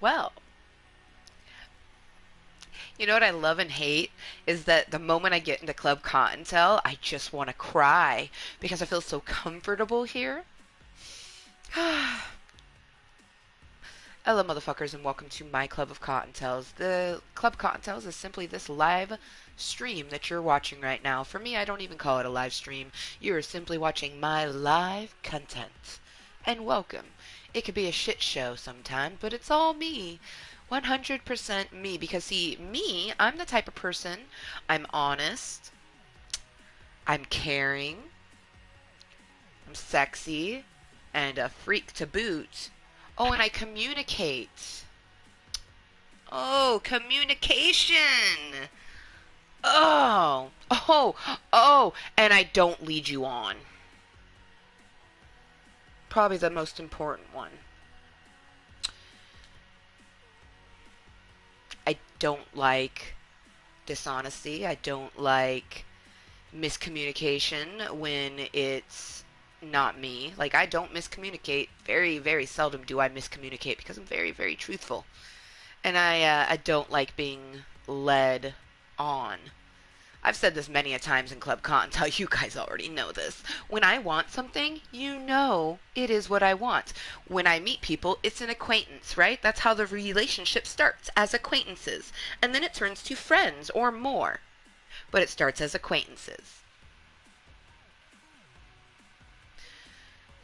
Well, you know what I love and hate is that the moment I get into Club Cottontail, I just want to cry because I feel so comfortable here. Hello, motherfuckers, and welcome to my Club of Cottontails. The Club Cottontails is simply this live stream that you're watching right now. For me, I don't even call it a live stream. You are simply watching my live content. And welcome. It could be a shit show sometimes, but it's all me. 100% me. Because, see, me, I'm the type of person, I'm honest, I'm caring, I'm sexy, and a freak to boot. Oh, and I communicate. Oh, communication. Oh, and I don't lead you on. Probably the most important one. I don't like dishonesty. I don't like miscommunication when it's not me. Like, I don't miscommunicate. Very, very seldom do I miscommunicate because I'm very, very truthful. And I don't like being led on. I've said this many a times in Club Cottontail. You guys already know this. When I want something, you know it is what I want. When I meet people, it's an acquaintance, right? That's how the relationship starts, as acquaintances. And then it turns to friends or more. But it starts as acquaintances.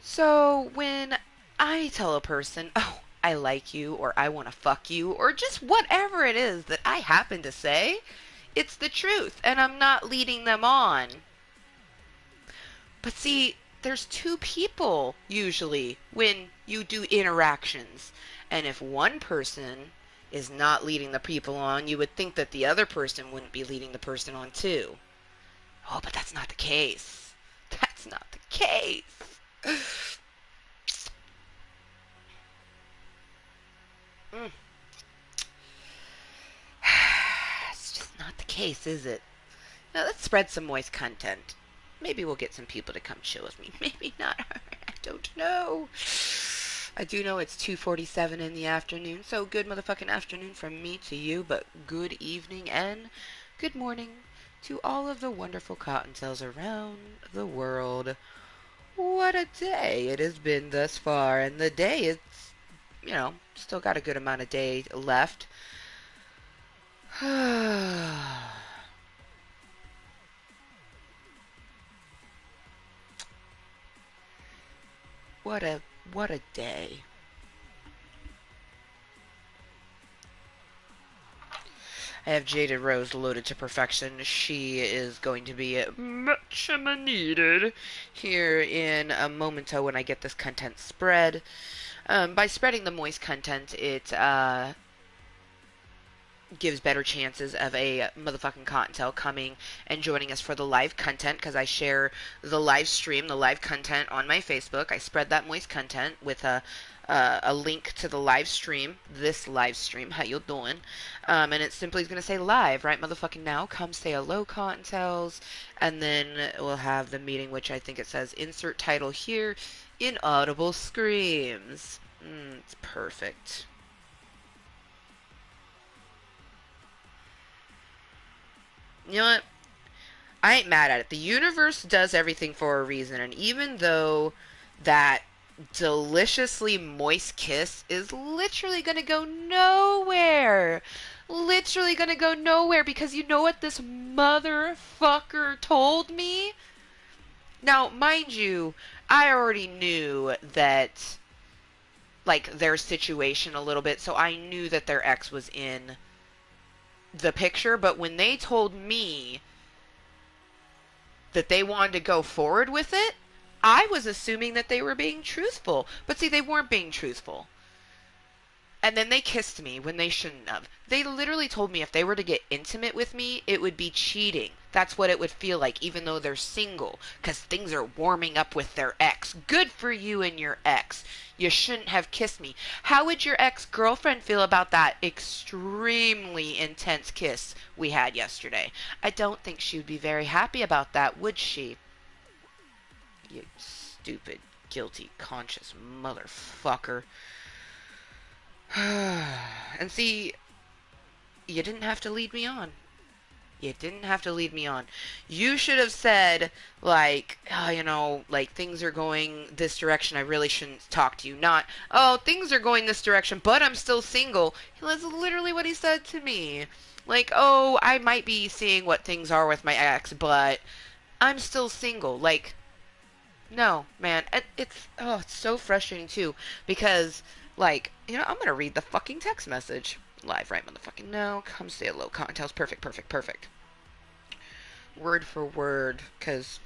So when I tell a person, oh, I like you, or I want to fuck you, or just whatever it is that I happen to say, it's the truth, and I'm not leading them on. But see, there's two people usually when you do interactions. And if one person is not leading the people on, you would think that the other person wouldn't be leading the person on too. Oh, but that's not the case. That's not the case. Mm. It's just not the case, is it? Now let's spread some moist content. Maybe we'll get some people to come chill with me. Maybe not. I don't know. I do know it's 2:47 in the afternoon, so good motherfucking afternoon from me to you, but good evening and good morning to all of the wonderful cottontails around the world. What a day it has been thus far, and the day is, still got a good amount of day left. What a what a day. I have Jaded Rose loaded to perfection. She is going to be much needed here in a momento when I get this content spread. By spreading the moist content, it gives better chances of a motherfucking Cottontail coming and joining us for the live content, because I share the live stream, the live content on my Facebook. I spread that moist content with a link to the live stream, this live stream, how you doing? And it simply is going to say live right motherfucking now. Come say hello, Cottontails. And then we'll have the meeting, which I think it says insert title here, inaudible screams. It's perfect. You know what? I ain't mad at it. The universe does everything for a reason, and even though that deliciously moist kiss is literally gonna go nowhere, literally gonna go nowhere, because you know what this motherfucker told me? Now, mind you, I already knew that, like, their situation a little bit, so I knew that their ex was in the picture, but when they told me that they wanted to go forward with it, I was assuming that they were being truthful. But see, they weren't being truthful. And then they kissed me when they shouldn't have. They literally told me if they were to get intimate with me, it would be cheating. That's what it would feel like, even though they're single, because things are warming up with their ex. Good for you and your ex. You shouldn't have kissed me. How would your ex-girlfriend feel about that extremely intense kiss we had yesterday? I don't think she would be very happy about that, would she? You stupid, guilty, conscious motherfucker. And see, you didn't have to lead me on. You didn't have to lead me on. You should have said, like, oh, like things are going this direction. I really shouldn't talk to you. Not, oh, things are going this direction, but I'm still single. That's literally what he said to me. Like, oh, I might be seeing what things are with my ex, but I'm still single. Like, no, man. It's so frustrating too because, like, I'm gonna read the fucking text message live right motherfucking now. Come say hello, Cottontails. Perfect, perfect, perfect. Word for word, because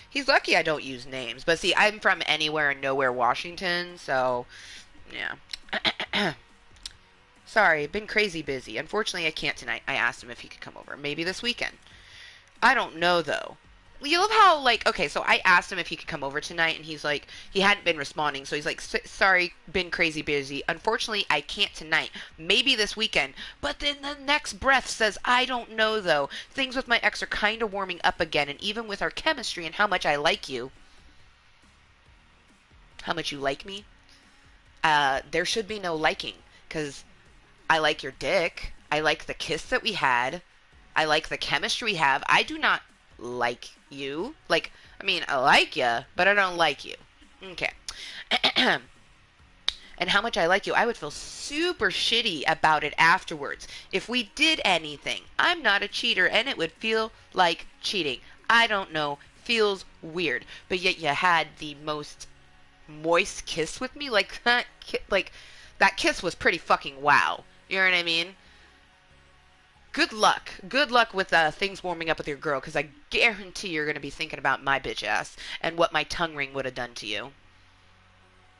he's lucky I don't use names. But see, I'm from anywhere and nowhere, Washington, so yeah. Sorry, been crazy busy. Unfortunately, I can't tonight. I asked him if he could come over. Maybe this weekend. I don't know though. You love how, like, okay, so I asked him if he could come over tonight, and he's like, he hadn't been responding, so he's like, sorry, been crazy busy. Unfortunately, I can't tonight. Maybe this weekend. But then the next breath says, I don't know though. Things with my ex are kind of warming up again, and even with our chemistry and how much I like you, how much you like me, there should be no liking, because I like your dick. I like the kiss that we had. I like the chemistry we have. I do not like you. Like, I mean, I like you, but I don't like you. Okay. And how much I like you, I would feel super shitty about it afterwards. If we did anything, I'm not a cheater, and it would feel like cheating. I don't know. Feels weird. But yet you had the most moist kiss with me. Like that kiss was pretty fucking wow. You know what I mean? Good luck. Good luck with things warming up with your girl, because I guarantee you're going to be thinking about my bitch ass and what my tongue ring would have done to you.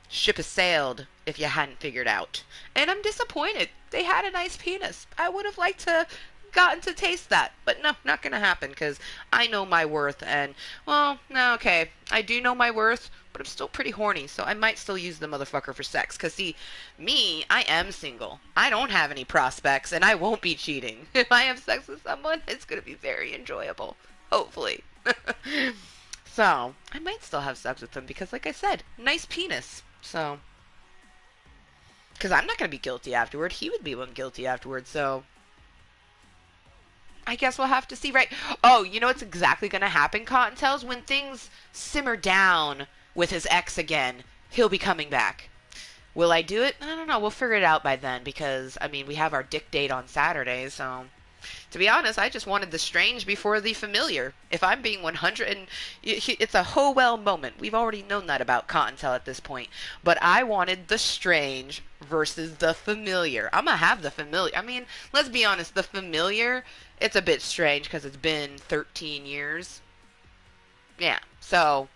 Ship has sailed, if you hadn't figured out. And I'm disappointed. They had a nice penis. I would have liked to gotten to taste that. But no, not going to happen, because I know my worth. And, well, no, okay. I do know my worth, but I'm still pretty horny, so I might still use the motherfucker for sex. Because, see, me, I am single. I don't have any prospects, and I won't be cheating. If I have sex with someone, it's going to be very enjoyable. Hopefully. So, I might still have sex with them because, like I said, nice penis. So, because I'm not going to be guilty afterward. He would be one guilty afterward. So, I guess we'll have to see, right? Oh, you know what's exactly going to happen, Cottontails? When things simmer down with his ex again, he'll be coming back. Will I do it? I don't know. We'll figure it out by then because, I mean, we have our dick date on Saturday, so to be honest, I just wanted the strange before the familiar. If I'm being 100, and it's a whole well moment. We've already known that about Cottontail at this point. But I wanted the strange versus the familiar. I'm going to have the familiar. I mean, let's be honest, the familiar, it's a bit strange because it's been 13 years. Yeah, so,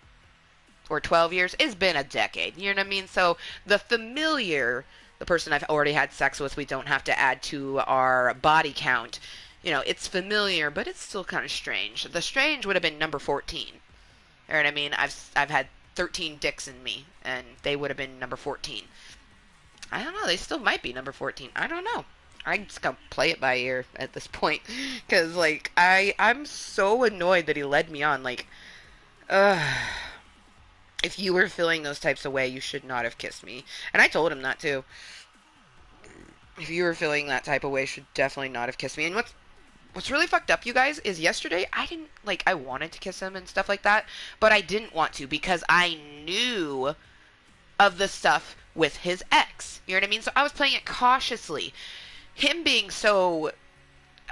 or 12 years. It's been a decade. You know what I mean? So, the familiar, the person I've already had sex with, we don't have to add to our body count. It's familiar, but it's still kind of strange. The strange would have been number 14. You know what I mean? I've had 13 dicks in me, and they would have been number 14. I don't know. They still might be number 14. I don't know. I just gonna play it by ear at this point, because like I'm so annoyed that he led me on. Like, if you were feeling those types of way, you should not have kissed me. And I told him that too. If you were feeling that type of way, you should definitely not have kissed me. And what's really fucked up, you guys, is yesterday I didn't, like, I wanted to kiss him and stuff like that, but I didn't want to because I knew of the stuff with his ex. You know what I mean? So I was playing it cautiously. Him being so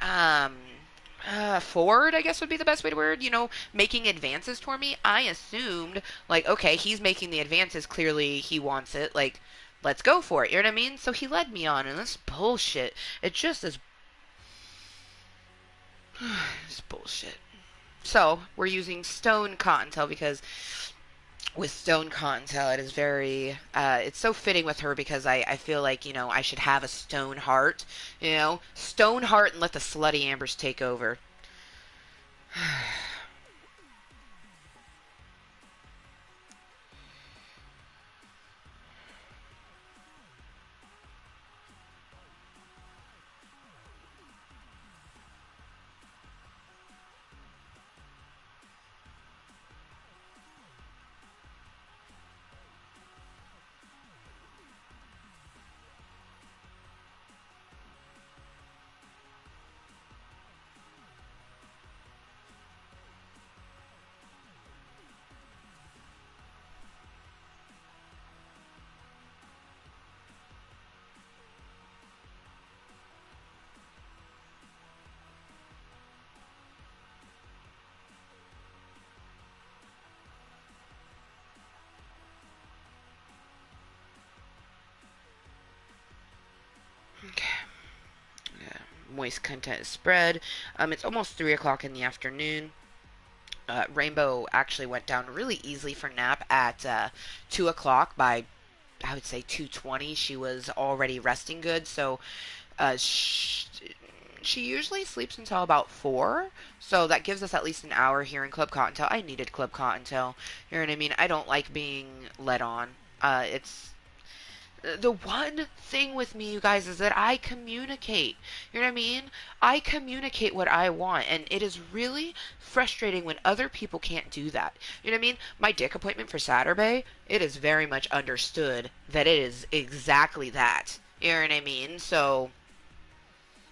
um forward, I guess would be the best way to word, making advances toward me, I assumed, like, okay, he's making the advances, clearly he wants it, like, let's go for it, you know what I mean? So he led me on, and this bullshit, it just is, it's bullshit. So, we're using stone cottontail because with stone cottontail, it is very, it's so fitting with her because I feel like, I should have a stone heart, stone heart and let the slutty ambers take over. moist content is spread. It's almost 3 o'clock in the afternoon. Rainbow actually went down really easily for nap at 2 o'clock. By, I would say, 2:20, she was already resting good. So she usually sleeps until about 4. So that gives us at least an hour here in Club Cottontail. I needed Club Cottontail. You know what I mean? I don't like being led on. It's the one thing with me, you guys, is that I communicate. You know what I mean? I communicate what I want, and it is really frustrating when other people can't do that. You know what I mean? My dick appointment for Saturday, it is very much understood that it is exactly that. You know what I mean? So,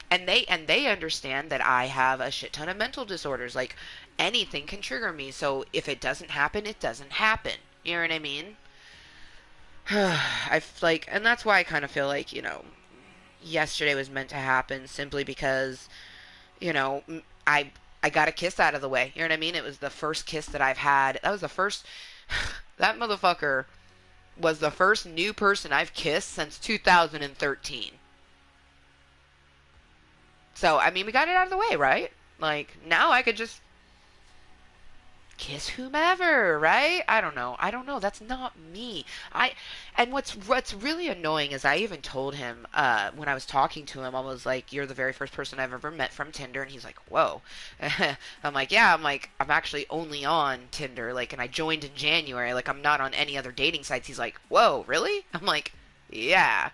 and they understand that I have a shit ton of mental disorders. Like, anything can trigger me. So if it doesn't happen, it doesn't happen. You know what I mean? And that's why I kind of feel like, yesterday was meant to happen simply because, you know, I got a kiss out of the way. You know what I mean? It was the first kiss that I've had. That was the first. That motherfucker was the first new person I've kissed since 2013. So, I mean, we got it out of the way, right? Like, now I could just kiss whomever, right? I don't know. I don't know. That's not me. And what's really annoying is I even told him when I was talking to him, I was like, "You're the very first person I've ever met from Tinder," and he's like, "Whoa." I'm like, "Yeah." I'm like, "I'm actually only on Tinder, like, and I joined in January. Like, I'm not on any other dating sites." He's like, "Whoa, really?" I'm like, "Yeah."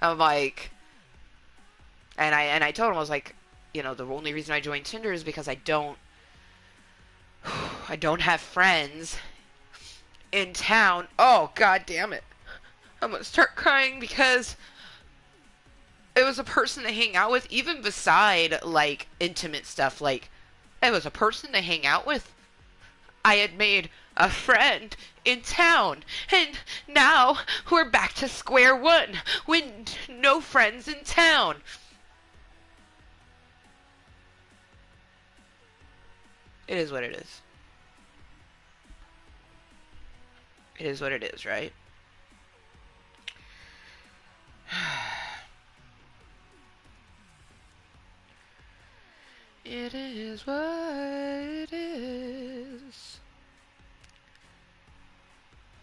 I'm like, and I told him, I was like, the only reason I joined Tinder is because I don't have friends in town. Oh, god damn it. I'm gonna start crying because it was a person to hang out with, even beside, like, intimate stuff. Like, it was a person to hang out with. I had made a friend in town, and now we're back to square one with no friends in town. It is what it is. It is what it is, right? It is what it is.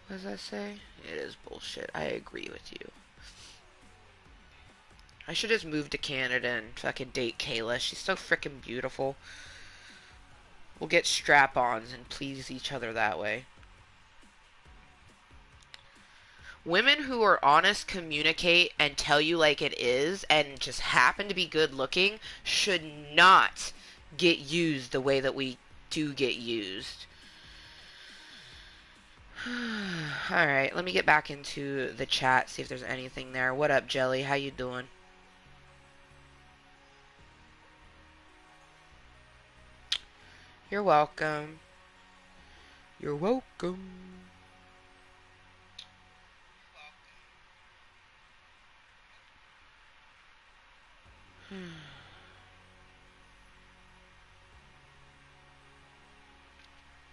What does that say? It is bullshit. I agree with you. I should just move to Canada and fucking date Kayla. She's so freaking beautiful. We'll get strap-ons and please each other that way. Women who are honest, communicate, and tell you like it is, and just happen to be good looking, should not get used the way that we do get used. Alright, let me get back into the chat, see if there's anything there. What up, Jelly? How you doing? You're welcome. You're welcome.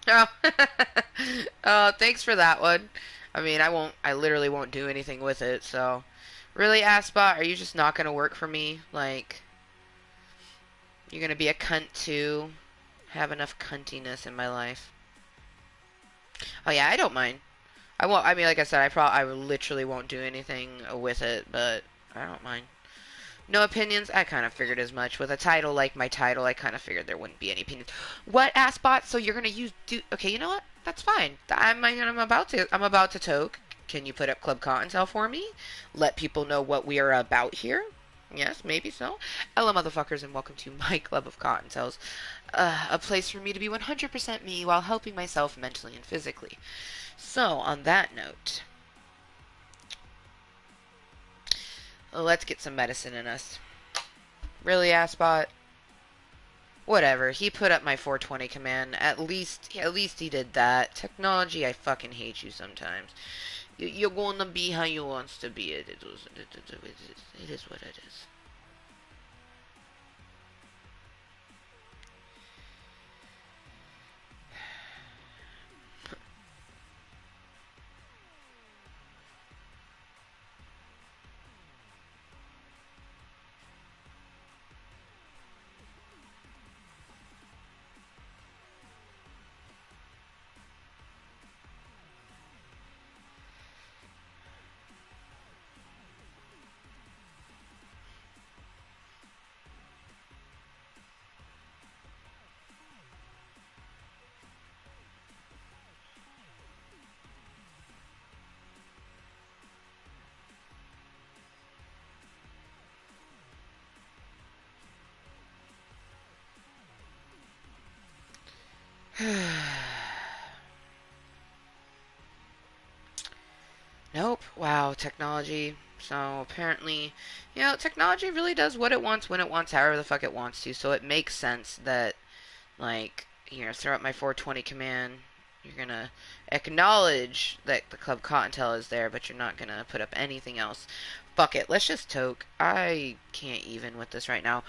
Oh. Oh, thanks for that one. I mean, I literally won't do anything with it, so. Really, Asbot, are you just not gonna work for me? Like, you're gonna be a cunt too? Have enough cuntiness in my life. Oh yeah, I don't mind. I won't, I mean, like I said, I literally won't do anything with it, but I don't mind. No opinions? I kind of figured as much. With a title like my title, I kind of figured there wouldn't be any opinions. What, Assbot? So you're gonna okay, you know what? That's fine. I'm about to toke. Can you put up Club Cottontail for me? Let people know what we are about here? Yes, maybe so. Hello, motherfuckers, and welcome to my Club of Cottontails. A place for me to be 100% me while helping myself mentally and physically. So, on that note, let's get some medicine in us. Really, Assbot? Whatever. He put up my 420 command. At least he did that. Technology, I fucking hate you sometimes. You're gonna be how you wants to be. It is what it is. Nope. Wow, technology. So apparently, technology really does what it wants when it wants, however the fuck it wants to. So it makes sense that, like, throw out my 420 command. You're gonna acknowledge that the Club Cottontail is there, but you're not gonna put up anything else. Fuck it, let's just toke. I can't even with this right now.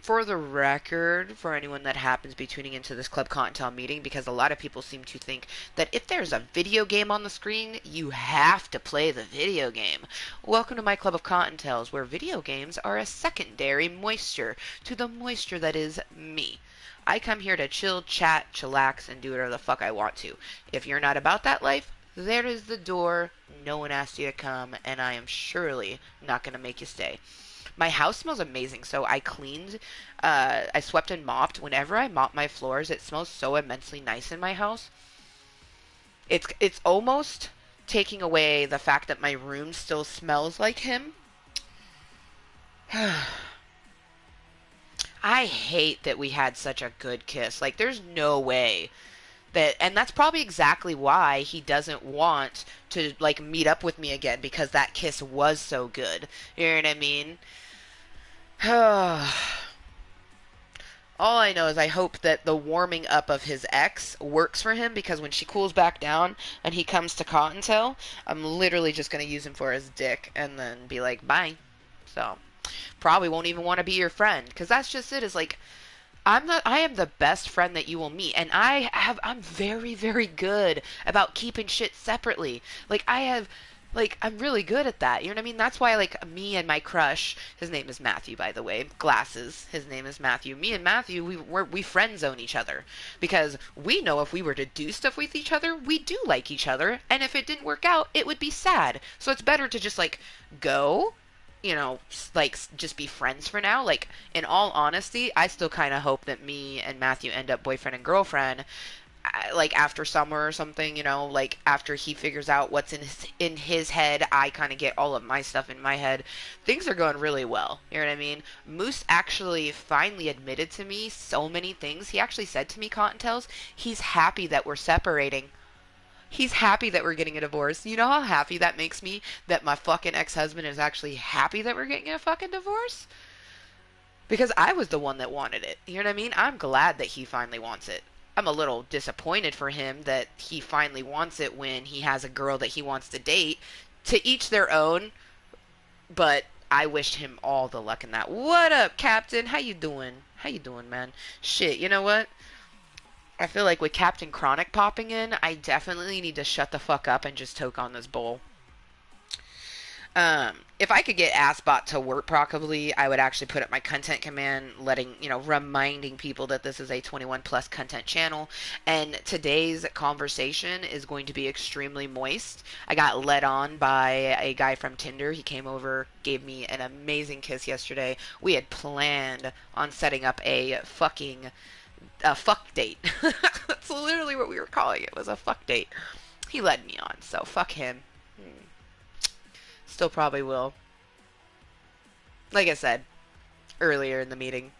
For the record, for anyone that happens to be tuning into this Club Cottontail meeting, because a lot of people seem to think that if there's a video game on the screen, you have to play the video game. Welcome to my Club of Cottontails, where video games are a secondary moisture to the moisture that is me. I come here to chill, chat, chillax, and do whatever the fuck I want to. If you're not about that life, there is the door. No one asked you to come, and I am surely not going to make you stay. My house smells amazing, so I cleaned, I swept and mopped. Whenever I mop my floors, it smells so immensely nice in my house. It's almost taking away the fact that my room still smells like him. I hate that we had such a good kiss. Like, there's no way that, and that's probably exactly why he doesn't want to, like, meet up with me again, because that kiss was so good. You know what I mean? All I know is I hope that the warming up of his ex works for him, because when she cools back down and he comes to Cottontail, I'm literally just going to use him for his dick and then be like, bye. So, probably won't even want to be your friend, because that's just it. Is like, I am the best friend that you will meet, and I'm very, very good about keeping shit separately. I'm really good at that. You know what I mean? That's why, like, me and my crush, his name is Matthew, by the way, glasses, his name is Matthew. Me and Matthew, we friend zone each other, because we know if we were to do stuff with each other, we do like each other, and if it didn't work out, it would be sad. So it's better to just, like, go, like, just be friends for now. Like, in all honesty, I still kind of hope that me and Matthew end up boyfriend and girlfriend, like, after summer or something, like, after he figures out what's in his head. I kind of get all of my stuff in my head. Things are going really well. You know what I mean? Moose actually finally admitted to me so many things. He actually said to me, Cottontails, he's happy that we're separating. He's happy that we're getting a divorce. You know how happy that makes me, that my fucking ex-husband is actually happy that we're getting a fucking divorce? Because I was the one that wanted it. You know what I mean? I'm glad that he finally wants it. I'm a little disappointed for him that he finally wants it when he has a girl that he wants to date. To each their own, but I wished him all the luck in that. What up, Captain? How you doing? How you doing, man? Shit, you know what? I feel like with Captain Chronic popping in, I definitely need to shut the fuck up and just toke on this bowl. If I could get Assbot to work properly, I would actually put up my content command, reminding people that this is a 21 plus content channel. And today's conversation is going to be extremely moist. I got led on by a guy from Tinder. He came over, gave me an amazing kiss yesterday. We had planned on setting up a fuck date. That's literally what we were calling it. Was a fuck date. He led me on, so fuck him. Still probably will. Like I said earlier in the meeting,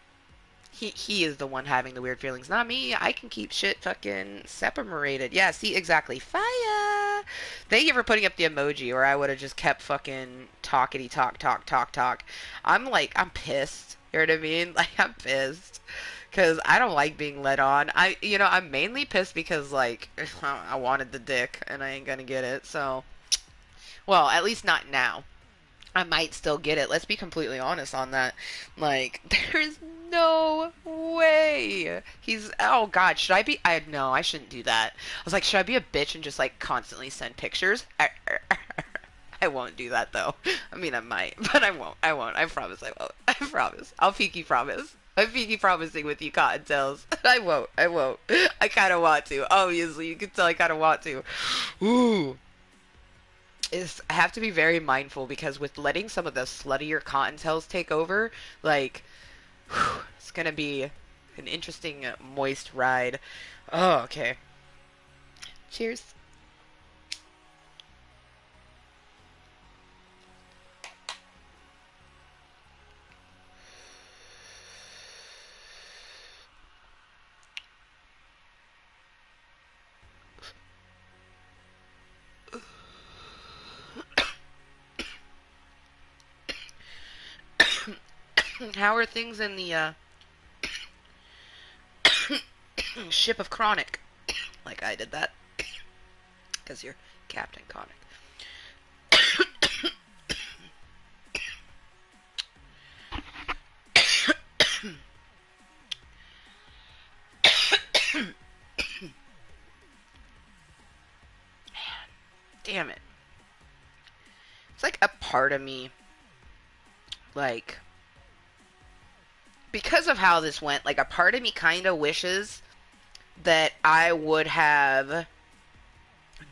he is the one having the weird feelings, not me. I can keep shit fucking separated. Yeah, see, exactly. Fire. Thank you for putting up the emoji, or I would have just kept fucking talkity talk. I'm pissed. You know what I mean? Like, I'm pissed. Because I don't like being led on. I'm mainly pissed because, like, I wanted the dick and I ain't gonna get it, so. Well, at least not now. I might still get it. Let's be completely honest on that. Like, there's no way. Oh God, should I be, no, I shouldn't do that. I was like, should I be a bitch and just, like, constantly send pictures? I won't do that, though. I mean, I might, but I won't. I promise I won't. I promise. I'll peaky promise. I'm peaky promising with you, Cottontails. I won't. I kind of want to. Obviously, you can tell I kind of want to. Ooh. I have to be very mindful, because with letting some of the sluttier Cottontails take over, like, it's gonna be an interesting, moist ride. Oh, okay. Cheers. How are things in the ship of Chronic? Like I did that because you're Captain Chronic. Damn it. It's like a part of me, like, because of how this went, like, a part of me kind of wishes that I would have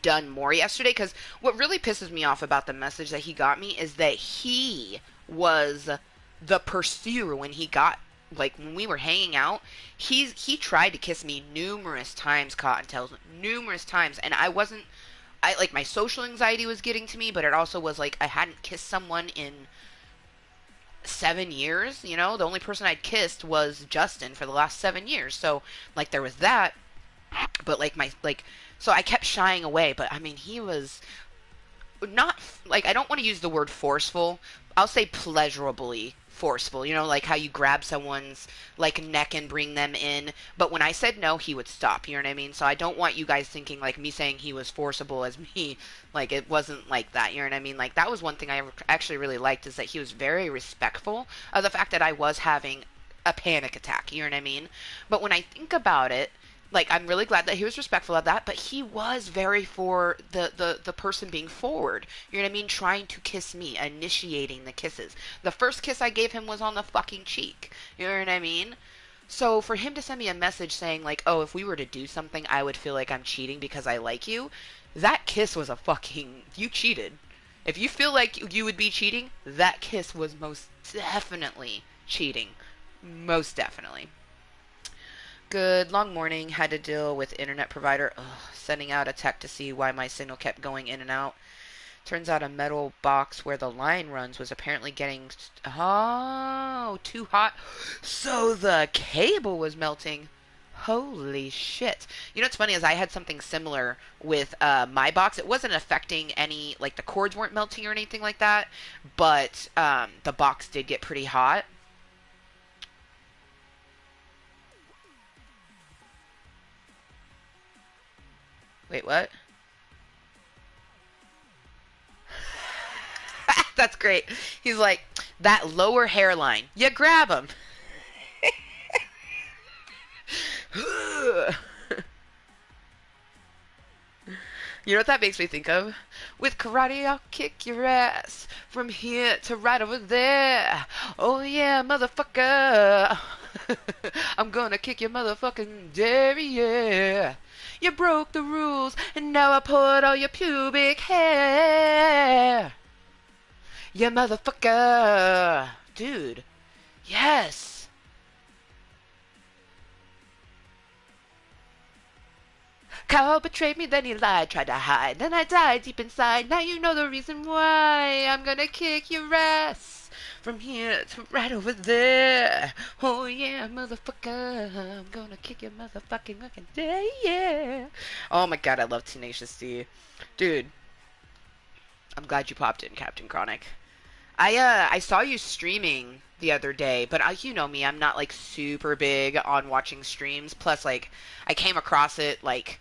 done more yesterday. Because what really pisses me off about the message that he got me is that he was the pursuer when he got, like, when we were hanging out. He tried to kiss me numerous times, Cottontale, numerous times, and I like, my social anxiety was getting to me, but it also was like I hadn't kissed someone in 7 years. The only person I'd kissed was Justin for the last 7 years. So like there was that, but like so I kept shying away. But I mean, he was not, like, I don't want to use the word forceful. I'll say pleasurably forceful. Like how you grab someone's like neck and bring them in. But when I said no, he would stop. You know what I mean? So I don't want you guys thinking like me saying he was forcible as me. Like it wasn't like that. You know what I mean? Like that was one thing I actually really liked, is that he was very respectful of the fact that I was having a panic attack. You know what I mean? But when I think about it, like, I'm really glad that he was respectful of that, but he was very for the person being forward. You know what I mean? Trying to kiss me, initiating the kisses. The first kiss I gave him was on the fucking cheek. You know what I mean? So for him to send me a message saying, like, oh, if we were to do something, I would feel like I'm cheating because I like you, that kiss was a fucking... You cheated. If you feel like you would be cheating, that kiss was most definitely cheating. Most definitely. Good long morning. Had to deal with internet provider sending out a tech to see why my signal kept going in and out. Turns out a metal box where the line runs was apparently getting too hot, so the cable was melting. Holy shit. You know what's funny is I had something similar with my box. It wasn't affecting any, like, the cords weren't melting or anything like that, but the box did get pretty hot. Wait, what? That's great. He's like, that lower hairline. You grab him. You know what that makes me think of? With karate, I'll kick your ass from here to right over there. Oh yeah, motherfucker. I'm gonna kick your motherfucking derriere. You broke the rules, and now I pulled all your pubic hair. You motherfucker. Dude. Yes. Carl betrayed me, then he lied, tried to hide. Then I died deep inside. Now you know the reason why. I'm gonna kick your ass from here to right over there. Oh yeah, motherfucker. I'm gonna kick your motherfucking fucking day, yeah. Oh my god, I love Tenacious D. Dude, I'm glad you popped in, Captain Chronic. I saw you streaming the other day, but you know me, I'm not like super big on watching streams. Plus, like, I came across it like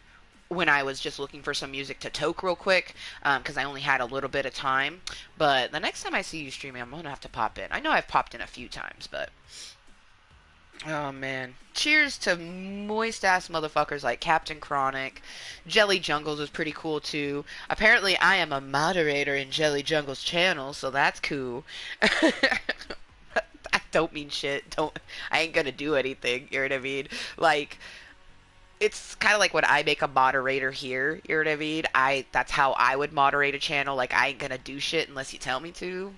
when I was just looking for some music to toke real quick, because I only had a little bit of time. But the next time I see you streaming, I'm gonna have to pop in. I know I've popped in a few times, but oh man. Cheers to moist ass motherfuckers like Captain Chronic. Jelly Jungles was pretty cool too. Apparently I am a moderator in Jelly Jungles channel, so that's cool. I don't mean shit. I ain't gonna do anything, you know what I mean? Like, it's kind of like when I make a moderator here, you know what I mean? That's how I would moderate a channel. Like, I ain't gonna do shit unless you tell me to.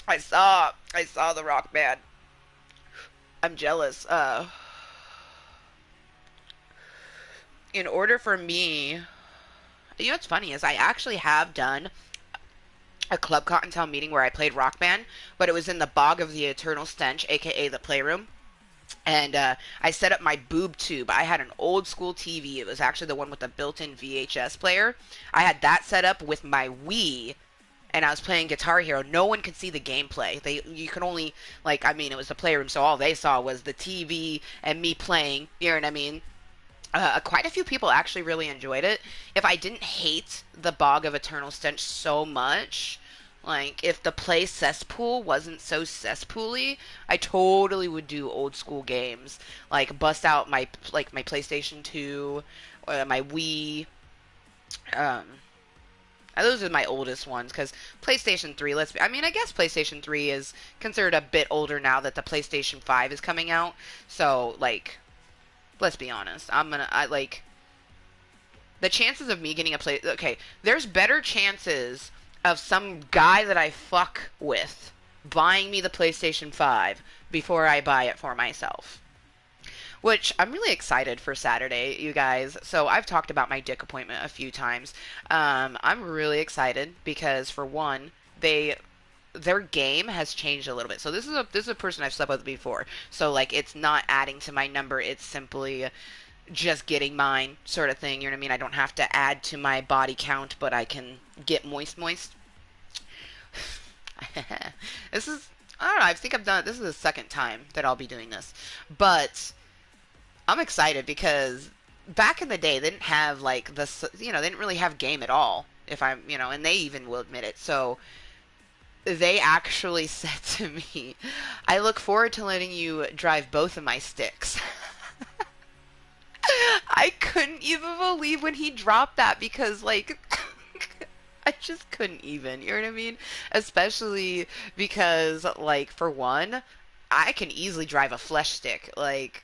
I saw the Rock Band. I'm jealous. In order for me, you know what's funny is I actually have done a Club Cottontail meeting where I played Rock Band, but it was in the Bog of the Eternal Stench, aka the Playroom. And I set up my boob tube. I had an old school TV. It was actually the one with the built-in VHS player. I had that set up with my Wii, and I was playing Guitar Hero. No one could see the gameplay. You could only, like, I mean, it was the playroom, so all they saw was the TV and me playing. You know what I mean? Quite a few people actually really enjoyed it. If I didn't hate the Bog of Eternal Stench so much, like if the play cesspool wasn't so cesspooly, I totally would do old school games. Like bust out my PlayStation 2, my Wii. Um, those are my oldest ones because PlayStation 3. I mean, I guess PlayStation 3 is considered a bit older now that the PlayStation 5 is coming out. So like, let's be honest. I like the chances of me getting a play. Okay, there's better chances of some guy that I fuck with buying me the PlayStation 5 before I buy it for myself. Which I'm really excited for Saturday, you guys. So I've talked about my dick appointment a few times. I'm really excited because for one, their game has changed a little bit. So this is a person I've slept with before. So like it's not adding to my number. It's simply just getting mine sort of thing. You know what I mean? I don't have to add to my body count, but I can get moist. This is, I don't know, I think I've done it. This is the second time that I'll be doing this. But I'm excited because back in the day, they didn't have like they didn't really have game at all. If I'm, and they even will admit it. So they actually said to me, I look forward to letting you drive both of my sticks. I couldn't even believe when he dropped that because, like, I just couldn't even. You know what I mean? Especially because, like, for one, I can easily drive a flesh stick. Like,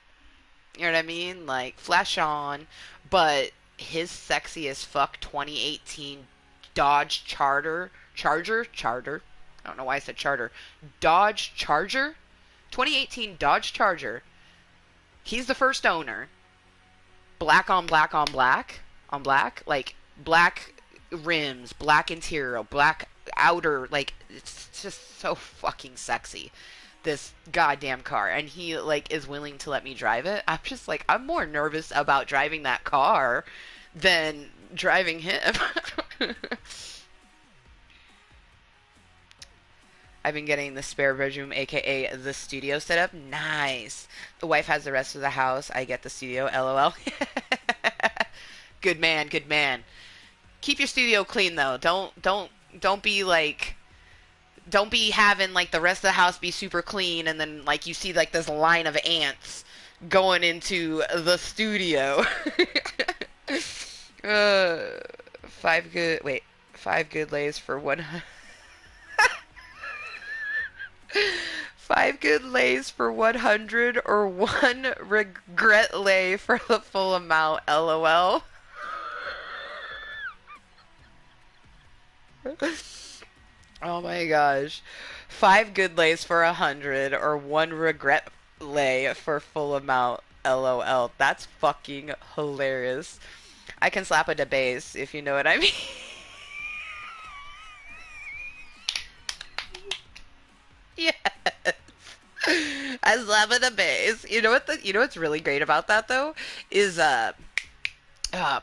you know what I mean? Like, flesh on. But his sexy as fuck 2018 Dodge Charger? I don't know why I said Charter. Dodge Charger? 2018 Dodge Charger. He's the first owner. Black on black on black on black, like black rims, black interior, black outer, like it's just so fucking sexy, this goddamn car. And he like is willing to let me drive it. I'm just like, I'm more nervous about driving that car than driving him. I've been getting the spare bedroom, aka the studio, set up. Nice. The wife has the rest of the house. I get the studio. LOL. Good man. Good man. Keep your studio clean though. Don't be like. Don't be having like the rest of the house be super clean and then like you see like this line of ants going into the studio. uh, five good lays for one. 5 good lays for 100 or one regret lay for the full amount. LOL. Oh my gosh. 5 good lays for 100 or one regret lay for full amount. LOL. That's fucking hilarious. I can slap a bass if you know what I mean. Yes. I slap a bass. You know what's really great about that though is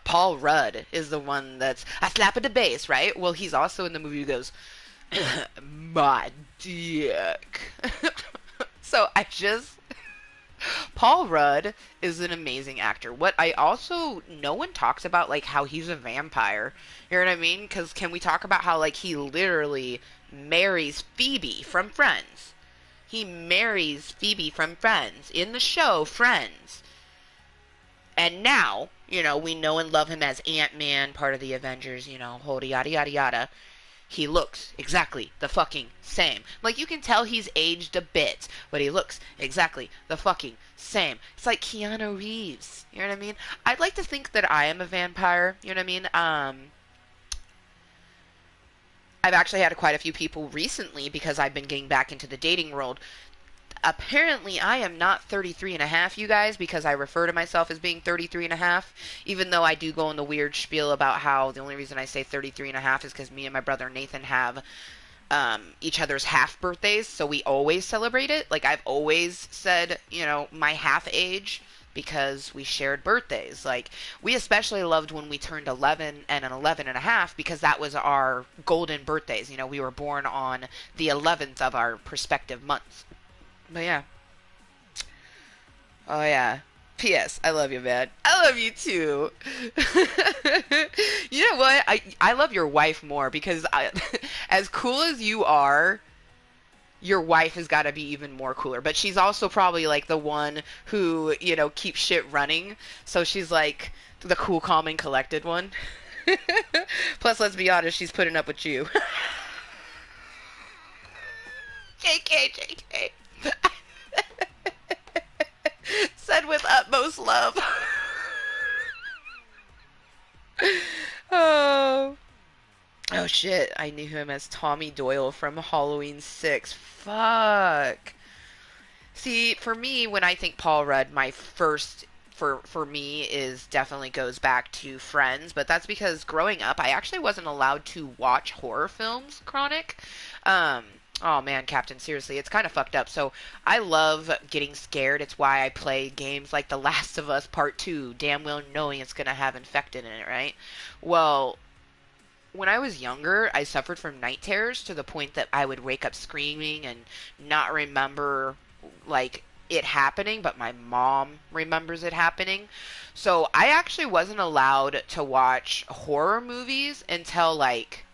Paul Rudd is the one that's I slap at the bass, right? Well, he's also in the movie who goes, my dick. So Paul Rudd is an amazing actor. What I also, no one talks about like how he's a vampire. You know what I mean? Because can we talk about how like he literally marries Phoebe from Friends? He marries Phoebe from Friends in the show Friends. And now, we know and love him as Ant-Man, part of the Avengers, whole yada yada yada. He looks exactly the fucking same. Like, you can tell he's aged a bit, but he looks exactly the fucking same. It's like Keanu Reeves. You know what I mean? I'd like to think that I am a vampire. You know what I mean? I've actually had quite a few people recently, because I've been getting back into the dating world. Apparently, I am not 33 and a half, you guys, because I refer to myself as being 33 and a half, even though I do go in the weird spiel about how the only reason I say 33 and a half is because me and my brother Nathan have each other's half birthdays, so we always celebrate it. Like I've always said, my half age because we shared birthdays. Like we especially loved when we turned 11 and an 11 and a half because that was our golden birthdays. We were born on the 11th of our respective months. But yeah. Oh yeah. P.S. I love you, man. I love you too. You know what? I love your wife more because as cool as you are, your wife has got to be even more cooler. But she's also probably like the one who, keeps shit running. So she's like the cool, calm, and collected one. Plus, let's be honest, she's putting up with you. JK, JK. Said with utmost love. Oh. Oh shit, I knew him as Tommy Doyle from Halloween 6. Fuck. See, for me, when I think Paul Rudd, my first for me is definitely goes back to Friends, but that's because growing up I actually wasn't allowed to watch horror films, Chronic. Um Oh man, Captain, seriously, it's kind of fucked up. So I love getting scared. It's why I play games like The Last of Us Part 2, damn well knowing it's going to have infected in it, right? Well, when I was younger, I suffered from night terrors to the point that I would wake up screaming and not remember like it happening, but my mom remembers it happening. So I actually wasn't allowed to watch horror movies until like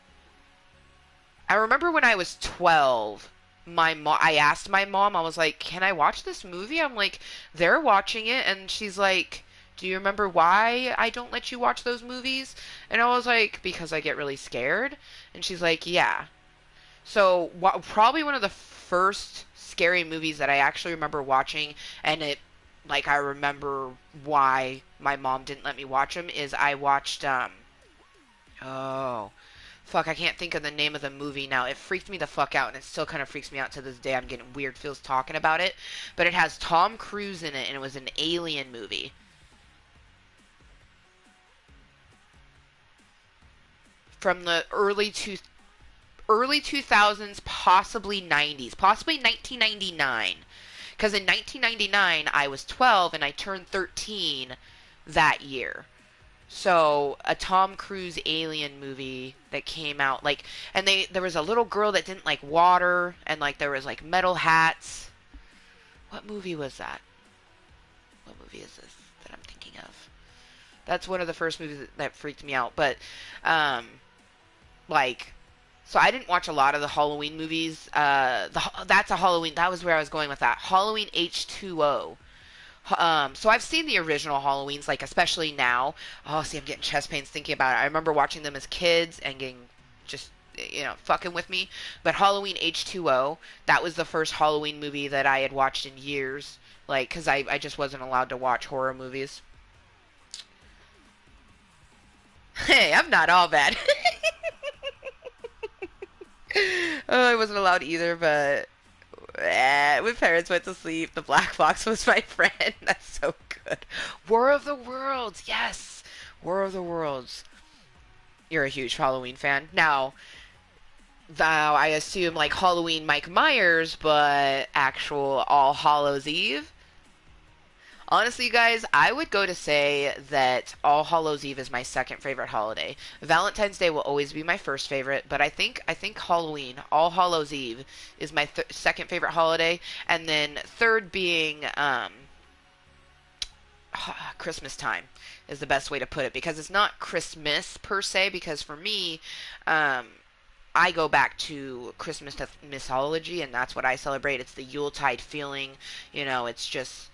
I remember when I was 12, I asked my mom, I was like, "Can I watch this movie?" I'm like, "They're watching it." And she's like, "Do you remember why I don't let you watch those movies?" And I was like, "Because I get really scared." And she's like, "Yeah." So, probably one of the first scary movies that I actually remember watching, and like, I remember why my mom didn't let me watch them, is I watched, oh, fuck, I can't think of the name of the movie now. It freaked me the fuck out, and it still kind of freaks me out to this day. I'm getting weird feels talking about it. But it has Tom Cruise in it, and it was an alien movie. From the early 2000s, possibly 90s, possibly 1999. Because in 1999, I was 12, and I turned 13 that year. So a Tom Cruise alien movie that came out like and there was a little girl that didn't like water and like there was like metal hats. What movie was that? What movie is this that I'm thinking of? That's one of the first movies that freaked me out. But um like so I didn't watch a lot of the Halloween movies. That's a Halloween. That was where I was going with that. Halloween H2O. So I've seen the original Halloweens, like especially now. Oh, see, I'm getting chest pains thinking about it. I remember watching them as kids and getting just, fucking with me. But Halloween H2O, that was the first Halloween movie that I had watched in years. Like, because I just wasn't allowed to watch horror movies. Hey, I'm not all bad. Oh, I wasn't allowed either, but when parents went to sleep, the black box was my friend. That's so good. War of the Worlds, yes, War of the Worlds. You're a huge Halloween fan. Now, I assume like Halloween Mike Myers, but actual All Hallows Eve. Honestly, guys, I would go to say that All Hallows Eve is my second favorite holiday. Valentine's Day will always be my first favorite, but I think Halloween, All Hallows Eve, is my second favorite holiday, and then third being Christmas time is the best way to put it because it's not Christmas per se. Because for me, I go back to Christmas mythology, and that's what I celebrate. It's the Yuletide feeling. It's just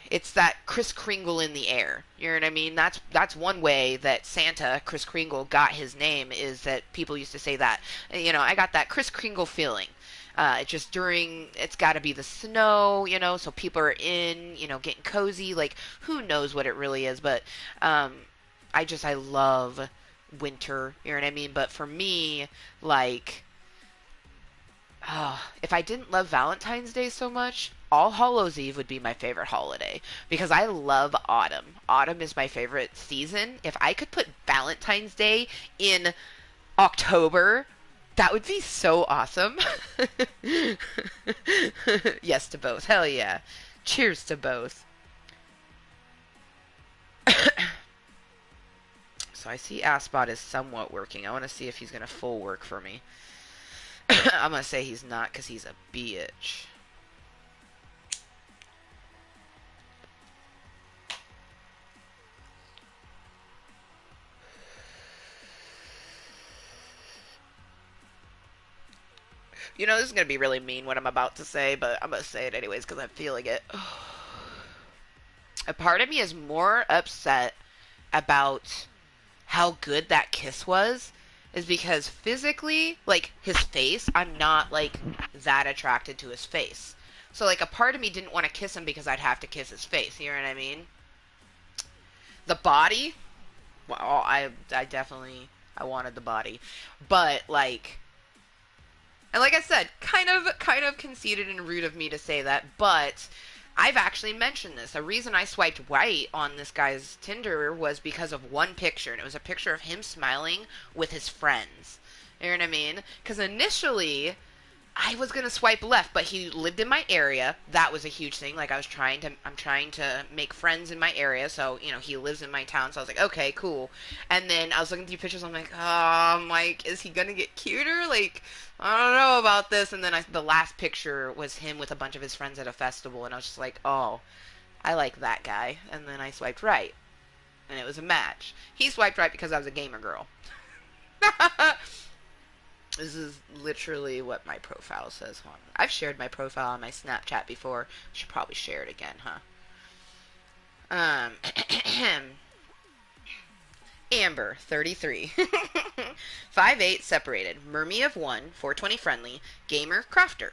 it's that Kris Kringle in the air. You know what I mean? That's one way that Santa, Kris Kringle, got his name, is that people used to say that. I got that Kris Kringle feeling. It's got to be the snow, so people are in, getting cozy. Like, who knows what it really is, but I love winter, you know what I mean? But for me, like, if I didn't love Valentine's Day so much, All Hallows Eve would be my favorite holiday because I love autumn. Autumn is my favorite season. If I could put Valentine's Day in October. That would be so awesome. Yes to both. Hell yeah. Cheers to both. So I see Aspot is somewhat working. I want to see if he's going to full work for me. I'm going to say he's not because he's a bitch. You know, this is going to be really mean what I'm about to say, but I'm going to say it anyways because I'm feeling it. A part of me is more upset about how good that kiss was is because physically, like, his face, I'm not, like, that attracted to his face. So, like, a part of me didn't want to kiss him because I'd have to kiss his face, you know what I mean? The body, well, I definitely, I wanted the body. But, like, and like I said, kind of conceited and rude of me to say that, but I've actually mentioned this. The reason I swiped right on this guy's Tinder was because of one picture, and it was a picture of him smiling with his friends. You know what I mean? Because initially, I was gonna swipe left, but he lived in my area. That was a huge thing. Like I'm trying to make friends in my area. So he lives in my town. So I was like, okay, cool. And then I was looking through pictures. I'm like, is he gonna get cuter? Like, I don't know about this. And then the last picture was him with a bunch of his friends at a festival, and I was just like, oh, I like that guy. And then I swiped right, and it was a match. He swiped right because I was a gamer girl. This is literally what my profile says. I've shared my profile on my Snapchat before. Should probably share it again, huh? Amber, 33. 5'8", separated. Mermie of 1, 420 friendly. Gamer, crafter.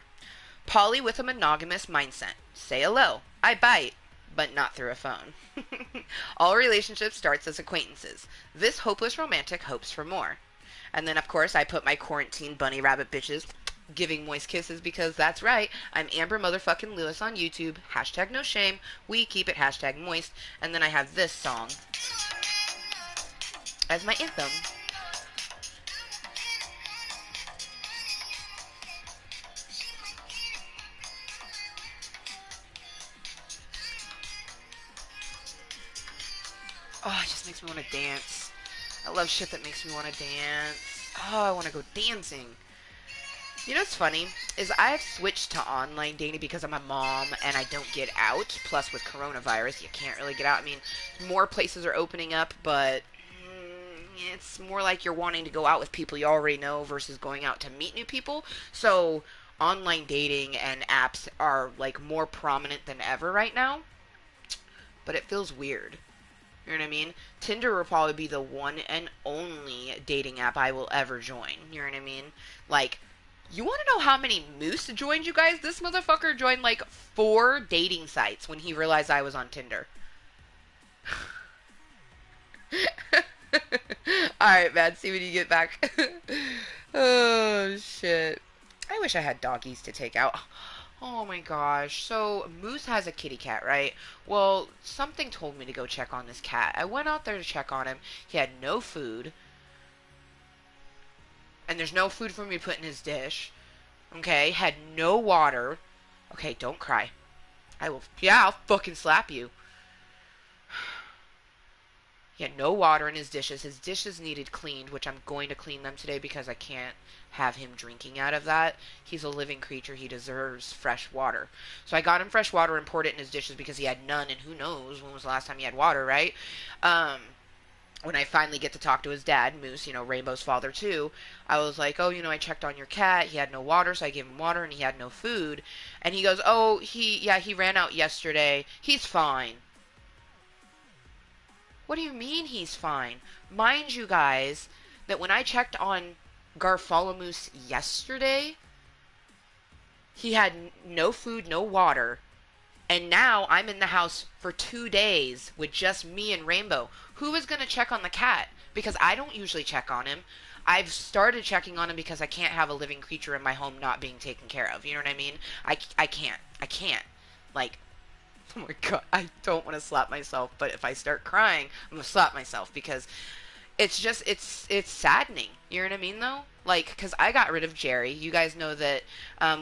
Poly with a monogamous mindset. Say hello. I bite, but not through a phone. All relationships starts as acquaintances. This hopeless romantic hopes for more. And then, of course, I put my quarantine bunny rabbit bitches giving moist kisses because that's right. I'm Amber Motherfucking Lewis on YouTube. Hashtag no shame. We keep it hashtag moist. And then I have this song as my anthem. Oh, it just makes me want to dance. I love shit that makes me want to dance. Oh, I want to go dancing. You know what's funny? Is I've switched to online dating because I'm a mom and I don't get out. Plus, with coronavirus, you can't really get out. I mean, more places are opening up, but it's more like you're wanting to go out with people you already know versus going out to meet new people. So, online dating and apps are, like, more prominent than ever right now. But it feels weird. You know what I mean? Tinder will probably be the one and only dating app I will ever join. You know what I mean? Like, you want to know how many Mooiisstt joined, you guys? This motherfucker joined like 4 dating sites when he realized I was on Tinder. Alright, man. See when you get back. Oh, shit. I wish I had doggies to take out. Oh my gosh. So, Moose has a kitty cat, right? Well, something told me to go check on this cat. I went out there to check on him. He had no food. And there's no food for me to put in his dish. Okay? Had no water. Okay, don't cry. I'll fucking slap you. He had no water in his dishes. His dishes needed cleaned, which I'm going to clean them today because I can't have him drinking out of that. He's a living creature. He deserves fresh water. So I got him fresh water and poured it in his dishes because he had none, and who knows when was the last time he had water, right? When I finally get to talk to his dad, Moose, Rainbow's father too, I was like, oh, I checked on your cat. He had no water, so I gave him water, and he had no food. And he goes, oh, he ran out yesterday. He's fine. What do you mean he's fine? Mind you guys, that when I checked on Garfalamoose yesterday, he had no food, no water, and now I'm in the house for 2 days with just me and Rainbow. Who is going to check on the cat? Because I don't usually check on him. I've started checking on him because I can't have a living creature in my home not being taken care of. You know what I mean? I can't. Like, oh my god, I don't want to slap myself, but if I start crying, I'm going to slap myself because it's just it's saddening. You know what I mean though? Like, because I got rid of Jerry. You guys know that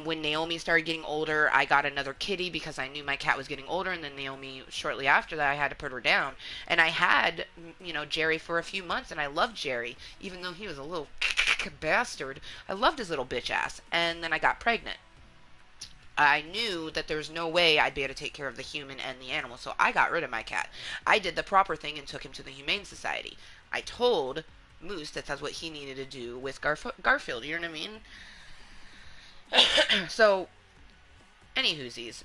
when Naomi started getting older, I got another kitty because I knew my cat was getting older, and then Naomi, shortly after that, I had to put her down. And I had, Jerry for a few months, and I loved Jerry, even though he was a little bastard. I loved his little bitch ass. And then I got pregnant. I knew that there was no way I'd be able to take care of the human and the animal, so I got rid of my cat. I did the proper thing and took him to the Humane Society. I told Moose that that's what he needed to do with Garfield, you know what I mean? So, any whoosies,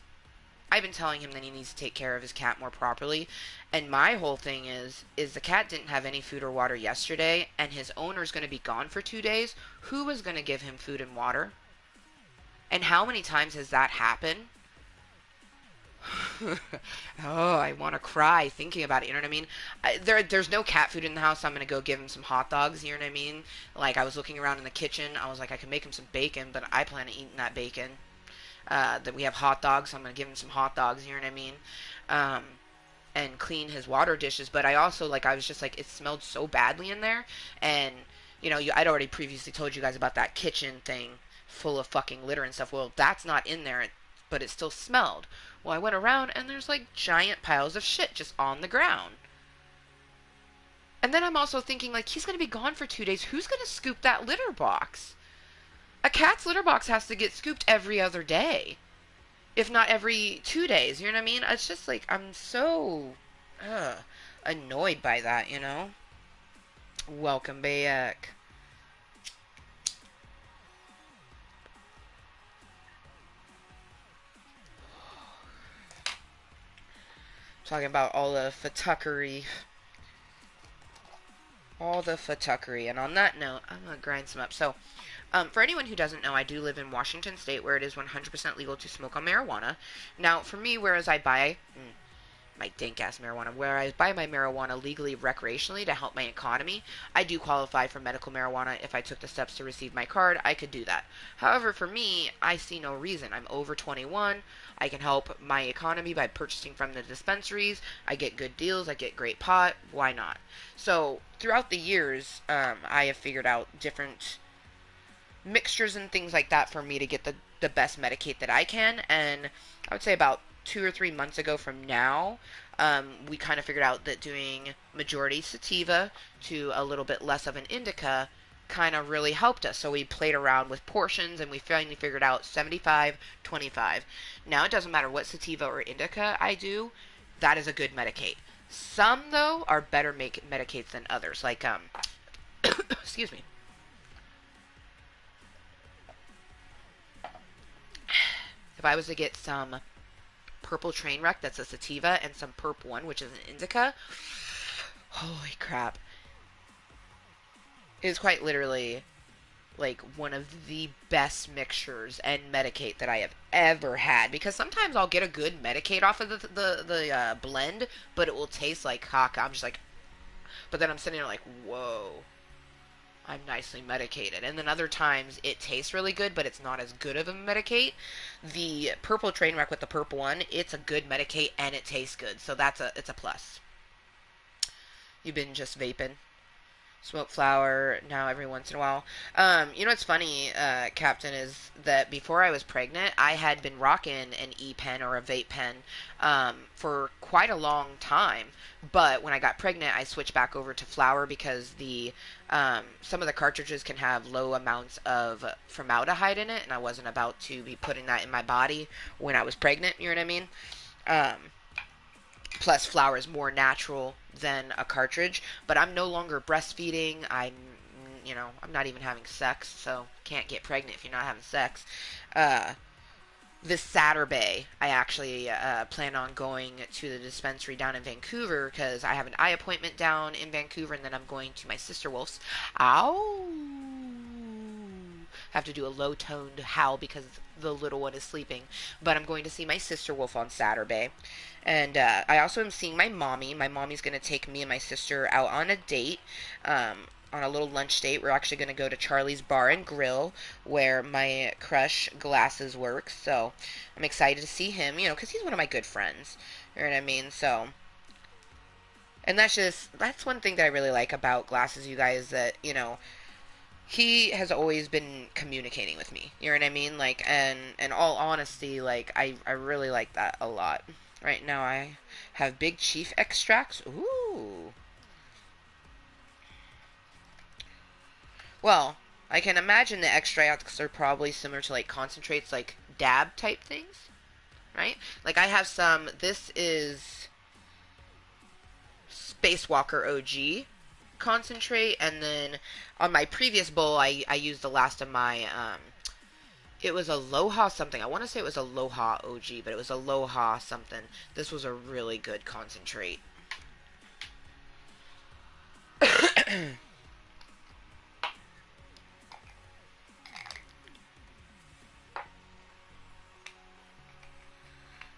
I've been telling him that he needs to take care of his cat more properly, and my whole thing is the cat didn't have any food or water yesterday, and his owner's going to be gone for 2 days. Who was going to give him food and water? And how many times has that happened? Oh, I want to cry thinking about it. You know what I mean? There's no cat food in the house. So I'm gonna go give him some hot dogs. You know what I mean? Like I was looking around in the kitchen. I was like, I could make him some bacon, but I plan on eating that bacon. That we have hot dogs. So I'm gonna give him some hot dogs. You know what I mean? Um, and clean his water dishes. But I also I was just like, it smelled so badly in there, and I'd already previously told you guys about that kitchen thing full of fucking litter and stuff. Well, that's not in there, but it still smelled. Well, I went around and there's giant piles of shit just on the ground. And then I'm also thinking he's going to be gone for 2 days. Who's going to scoop that litter box? A cat's litter box has to get scooped every other day, if not every 2 days. You know what I mean? It's just I'm so annoyed by that. Welcome back. Talking about all the fuckery. All the fuckery. And on that note, I'm going to grind some up. So, for anyone who doesn't know, I do live in Washington State, where it is 100% legal to smoke on marijuana. Now, for me, whereas I buy my dank-ass marijuana, where I buy my marijuana legally, recreationally, to help my economy, I do qualify for medical marijuana. If I took the steps to receive my card, I could do that. However, for me, I see no reason. I'm over 21. I can help my economy by purchasing from the dispensaries. I get good deals. I get great pot. Why not? So, throughout the years, I have figured out different mixtures and things like that for me to get the best Medicaid that I can. And I would say about 2 or 3 months ago from now, we kind of figured out that doing majority sativa to a little bit less of an indica kind of really helped us. So we played around with portions and we finally figured out 75-25. Now it doesn't matter what sativa or indica I do, that is a good Medicaid. Some though are better Medicaid than others. Excuse me. If I was to get some Purple Trainwreck, that's a sativa, and some Perp 1, which is an indica, holy crap. It is quite literally one of the best mixtures and Medicaid that I have ever had. Because sometimes I'll get a good Medicaid off of the blend, but it will taste like caca. I'm just but then I'm sitting there whoa, I'm nicely medicated. And then other times it tastes really good, but it's not as good of a Medicaid. The Purple Trainwreck with the Perp 1, it's a good Medicaid and it tastes good. So it's a plus. You've been just vaping. Smoke flower now every once in a while. What's funny, Captain, is that before I was pregnant, I had been rocking an e-pen or a vape pen for quite a long time. But when I got pregnant, I switched back over to flower because some of the cartridges can have low amounts of formaldehyde in it, and I wasn't about to be putting that in my body when I was pregnant. You know what I mean? Plus, flower is more natural than a cartridge. But I'm no longer breastfeeding. I'm not even having sex, so can't get pregnant if you're not having sex. This Saturday, I actually plan on going to the dispensary down in Vancouver because I have an eye appointment down in Vancouver, and then I'm going to my sister wolf's. Ow! Have to do a low-toned howl because the little one is sleeping. But I'm going to see my sister wolf on Saturday. And I also am seeing my mommy. My mommy's going to take me and my sister out on a date, on a little lunch date. We're actually going to go to Charlie's Bar and Grill, where my crush Glasses works. So I'm excited to see him, because he's one of my good friends. You know what I mean? So, And that's one thing that I really like about Glasses, you guys, that, you know, he has always been communicating with me. You know what I mean? Like, and in all honesty, like, I really like that a lot. Right now I have Big Chief extracts. Ooh. Well, I can imagine the extracts are probably similar to like concentrates, like dab type things, right? Like I have some. This is Spacewalker OG concentrate, and then on my previous bowl, I used the last of my it was Aloha something. I want to say it was Aloha OG, but it was Aloha something. This was a really good concentrate. Of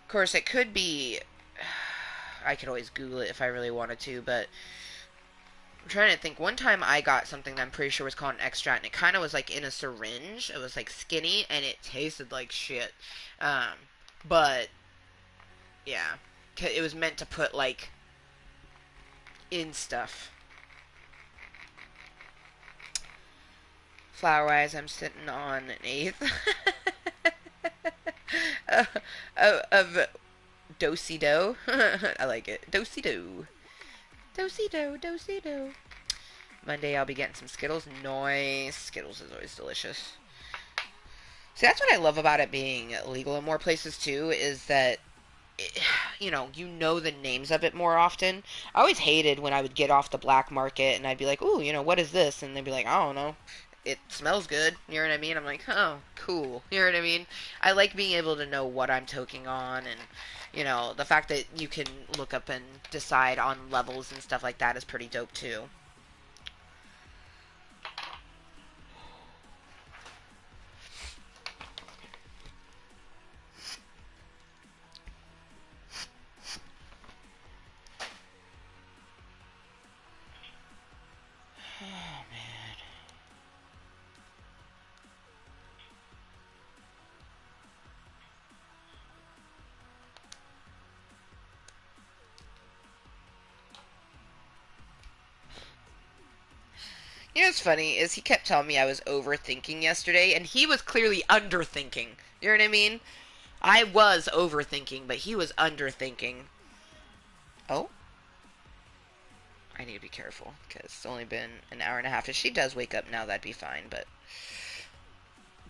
course, it could be. I could always Google it if I really wanted to, but I'm trying to think. One time I got something that I'm pretty sure was called an extract, and it kind of was like in a syringe. It was like skinny, and it tasted like shit. Um, but yeah, it was meant to put like in stuff. Flower wise, I'm sitting on an eighth uh, of dosey do. I like it. Dosey do. Dosey do. Dosey do. Monday I'll be getting some Skittles. Nice. Skittles is always delicious. See, that's what I love about it being legal in more places too, is that you know the names of it more often. I always hated when I would get off the black market and I'd be like, ooh, what is this? And they'd be like, I don't know. It smells good. You know what I mean? I'm like, oh, cool. You know what I mean? I like being able to know what I'm toking on, and, the fact that you can look up and decide on levels and stuff like that is pretty dope too. Oh, man. What's funny is he kept telling me I was overthinking yesterday, and he was clearly underthinking. You know what I mean? I was overthinking, but he was underthinking. Oh, I need to be careful because it's only been an hour and a half. If she does wake up now, that'd be fine. But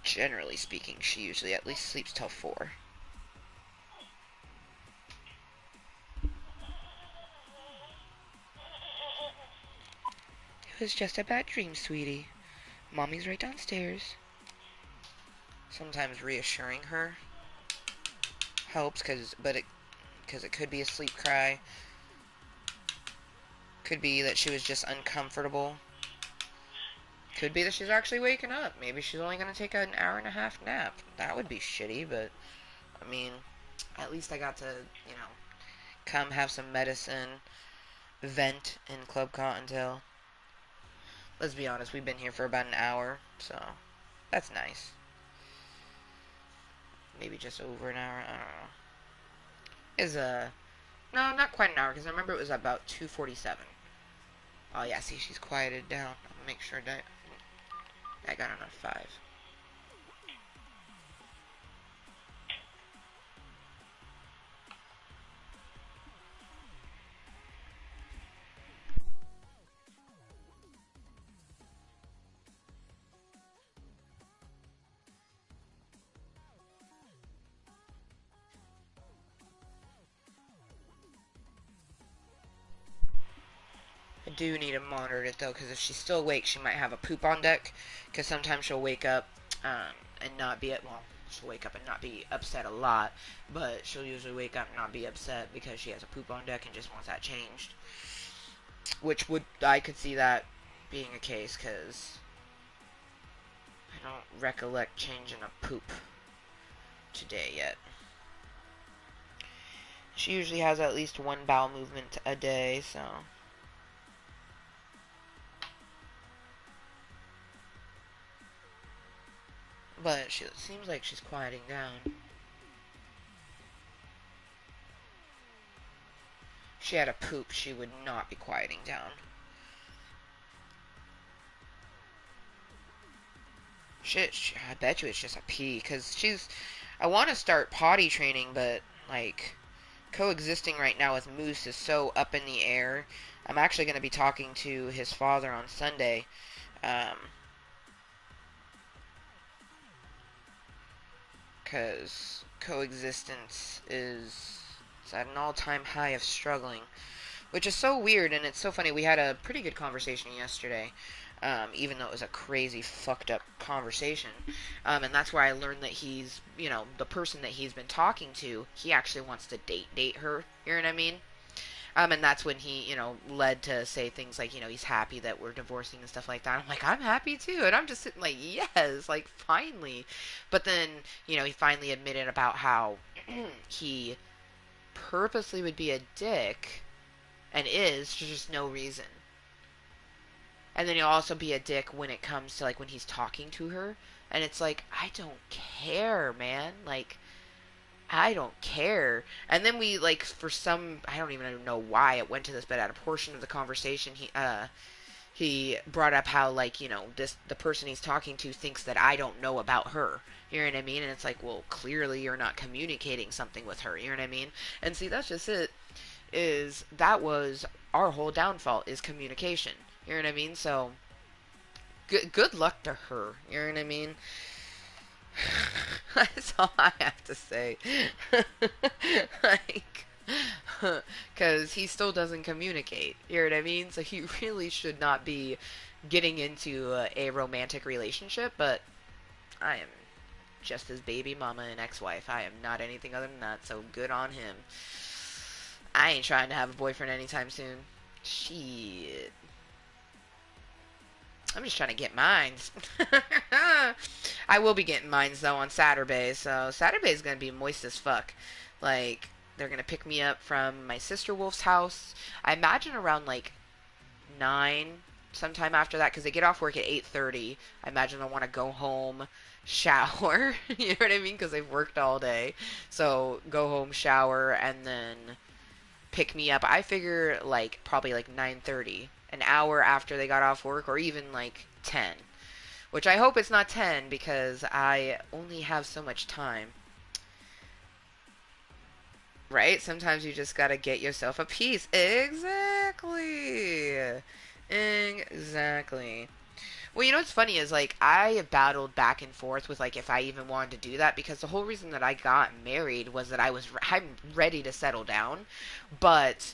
generally speaking, she usually at least sleeps till 4. It was just a bad dream, sweetie. Mommy's right downstairs. Sometimes reassuring her helps, because it could be a sleep cry. Could be that she was just uncomfortable. Could be that she's actually waking up. Maybe she's only going to take an hour and a half nap. That would be shitty, but I mean, at least I got to, come have some medicine, vent in Club Cottontail. Let's be honest, we've been here for about an hour, so that's nice. Maybe just over an hour. I don't know. Is no, not quite an hour because I remember it was about 2:47. Oh yeah, see, she's quieted down. I'll make sure that I got enough 5. I do need to monitor it though, because if she's still awake, she might have a poop on deck. Because sometimes she'll wake up and not be she'll wake up and not be upset a lot, but she'll usually wake up and not be upset because she has a poop on deck and just wants that changed. Which I could see that being a case, because I don't recollect changing a poop today yet. She usually has at least one bowel movement a day, so. But it seems like she's quieting down. she had a poop, she would not be quieting down. Shit, I bet you it's just a pee, because I want to start potty training, but, like, coexisting right now with Moose is so up in the air. I'm actually going to be talking to his father on Sunday, because coexistence is at an all-time high of struggling, which is so weird, and it's so funny. We had a pretty good conversation yesterday, even though it was a crazy, fucked up conversation. And that's where I learned that the person that he's been talking to, he actually wants to date her. You know what I mean? And that's when he, led to say things like, he's happy that we're divorcing and stuff like that. I'm like, I'm happy too. And I'm just sitting like, yes, like, finally. But then, he finally admitted about how he purposely would be a dick and is for just no reason. And then he'll also be a dick when it comes to, like, when he's talking to her. And it's like, I don't care, man. Like, I don't care. And then we, like, for some, I don't even know why it went to this, but at a portion of the conversation, he brought up how, like, the person he's talking to thinks that I don't know about her. You know what I mean? And it's like, well, clearly you're not communicating something with her. You know what I mean? And see, that's just it. That was our whole downfall, is communication. You know what I mean? So, good luck to her. You know what I mean? That's all I have to say. Like, because he still doesn't communicate. You know what I mean? So he really should not be getting into a romantic relationship, but I am just his baby mama and ex-wife. I am not anything other than that, so good on him. I ain't trying to have a boyfriend anytime soon. Shit. I'm just trying to get mines. I will be getting mines, though, on Saturday. So Saturday's going to be moist as fuck. Like, they're going to pick me up from my sister Wolf's house. I imagine around, like, 9, sometime after that, because they get off work at 8:30. I imagine they'll want to go home, shower. You know what I mean? Because they've worked all day. So go home, shower, and then pick me up. I figure, like, probably, like, 9:30. An hour after they got off work, or even like 10. Which I hope it's not 10, because I only have so much time. Right? Sometimes you just gotta get yourself a piece. Exactly. Exactly. Well, what's funny is, like, I battled back and forth with, like, if I even wanted to do that, because the whole reason that I got married was that I'm ready to settle down, but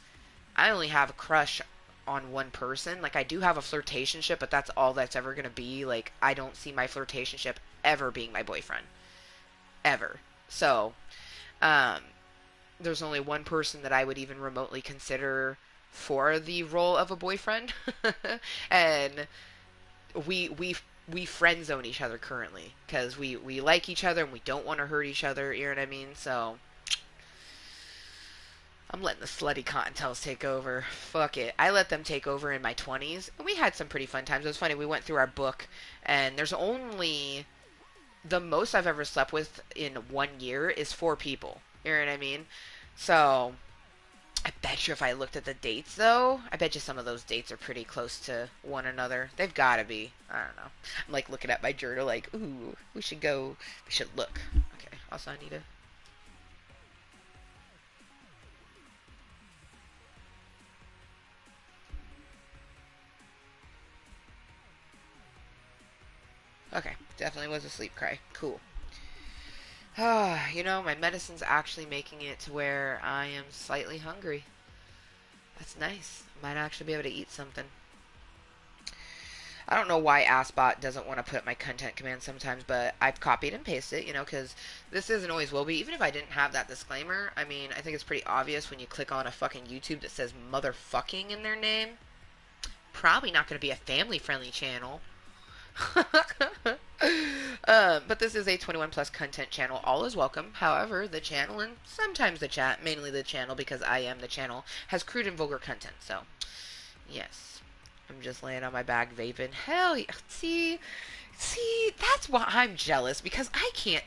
I only have a crush on one person. Like, I do have a flirtationship, but that's all that's ever gonna be. Like, I don't see my flirtationship ever being my boyfriend. Ever. So, um, there's only one person that I would even remotely consider for the role of a boyfriend. And we friend zone each other currently, because we like each other and we don't want to hurt each other. You know what I mean? So I'm letting the slutty Cottontales take over. Fuck it. I let them take over in my 20s, and we had some pretty fun times. It was funny. We went through our book, and there's only the most I've ever slept with in 1 year is 4 people. You know what I mean? So I bet you if I looked at the dates, though, I bet you some of those dates are pretty close to one another. They've got to be. I don't know. I'm like looking at my journal, like, ooh, we should go. We should look. Okay. Also, I need to. Okay, definitely was a sleep cry. Cool. My medicine's actually making it to where I am slightly hungry. That's nice. Might actually be able to eat something. I don't know why Aspot doesn't want to put my content command sometimes, but I've copied and pasted it, because this is and always will be. Even if I didn't have that disclaimer, I mean, I think it's pretty obvious when you click on a fucking YouTube that says motherfucking in their name. Probably not going to be a family-friendly channel. But this is a 21 plus content channel. All is welcome. However, the channel and sometimes the chat, mainly the channel because I am the channel, has crude and vulgar content. So, yes. I'm just laying on my back vaping. Hell yeah. See, that's why I'm jealous, because I can't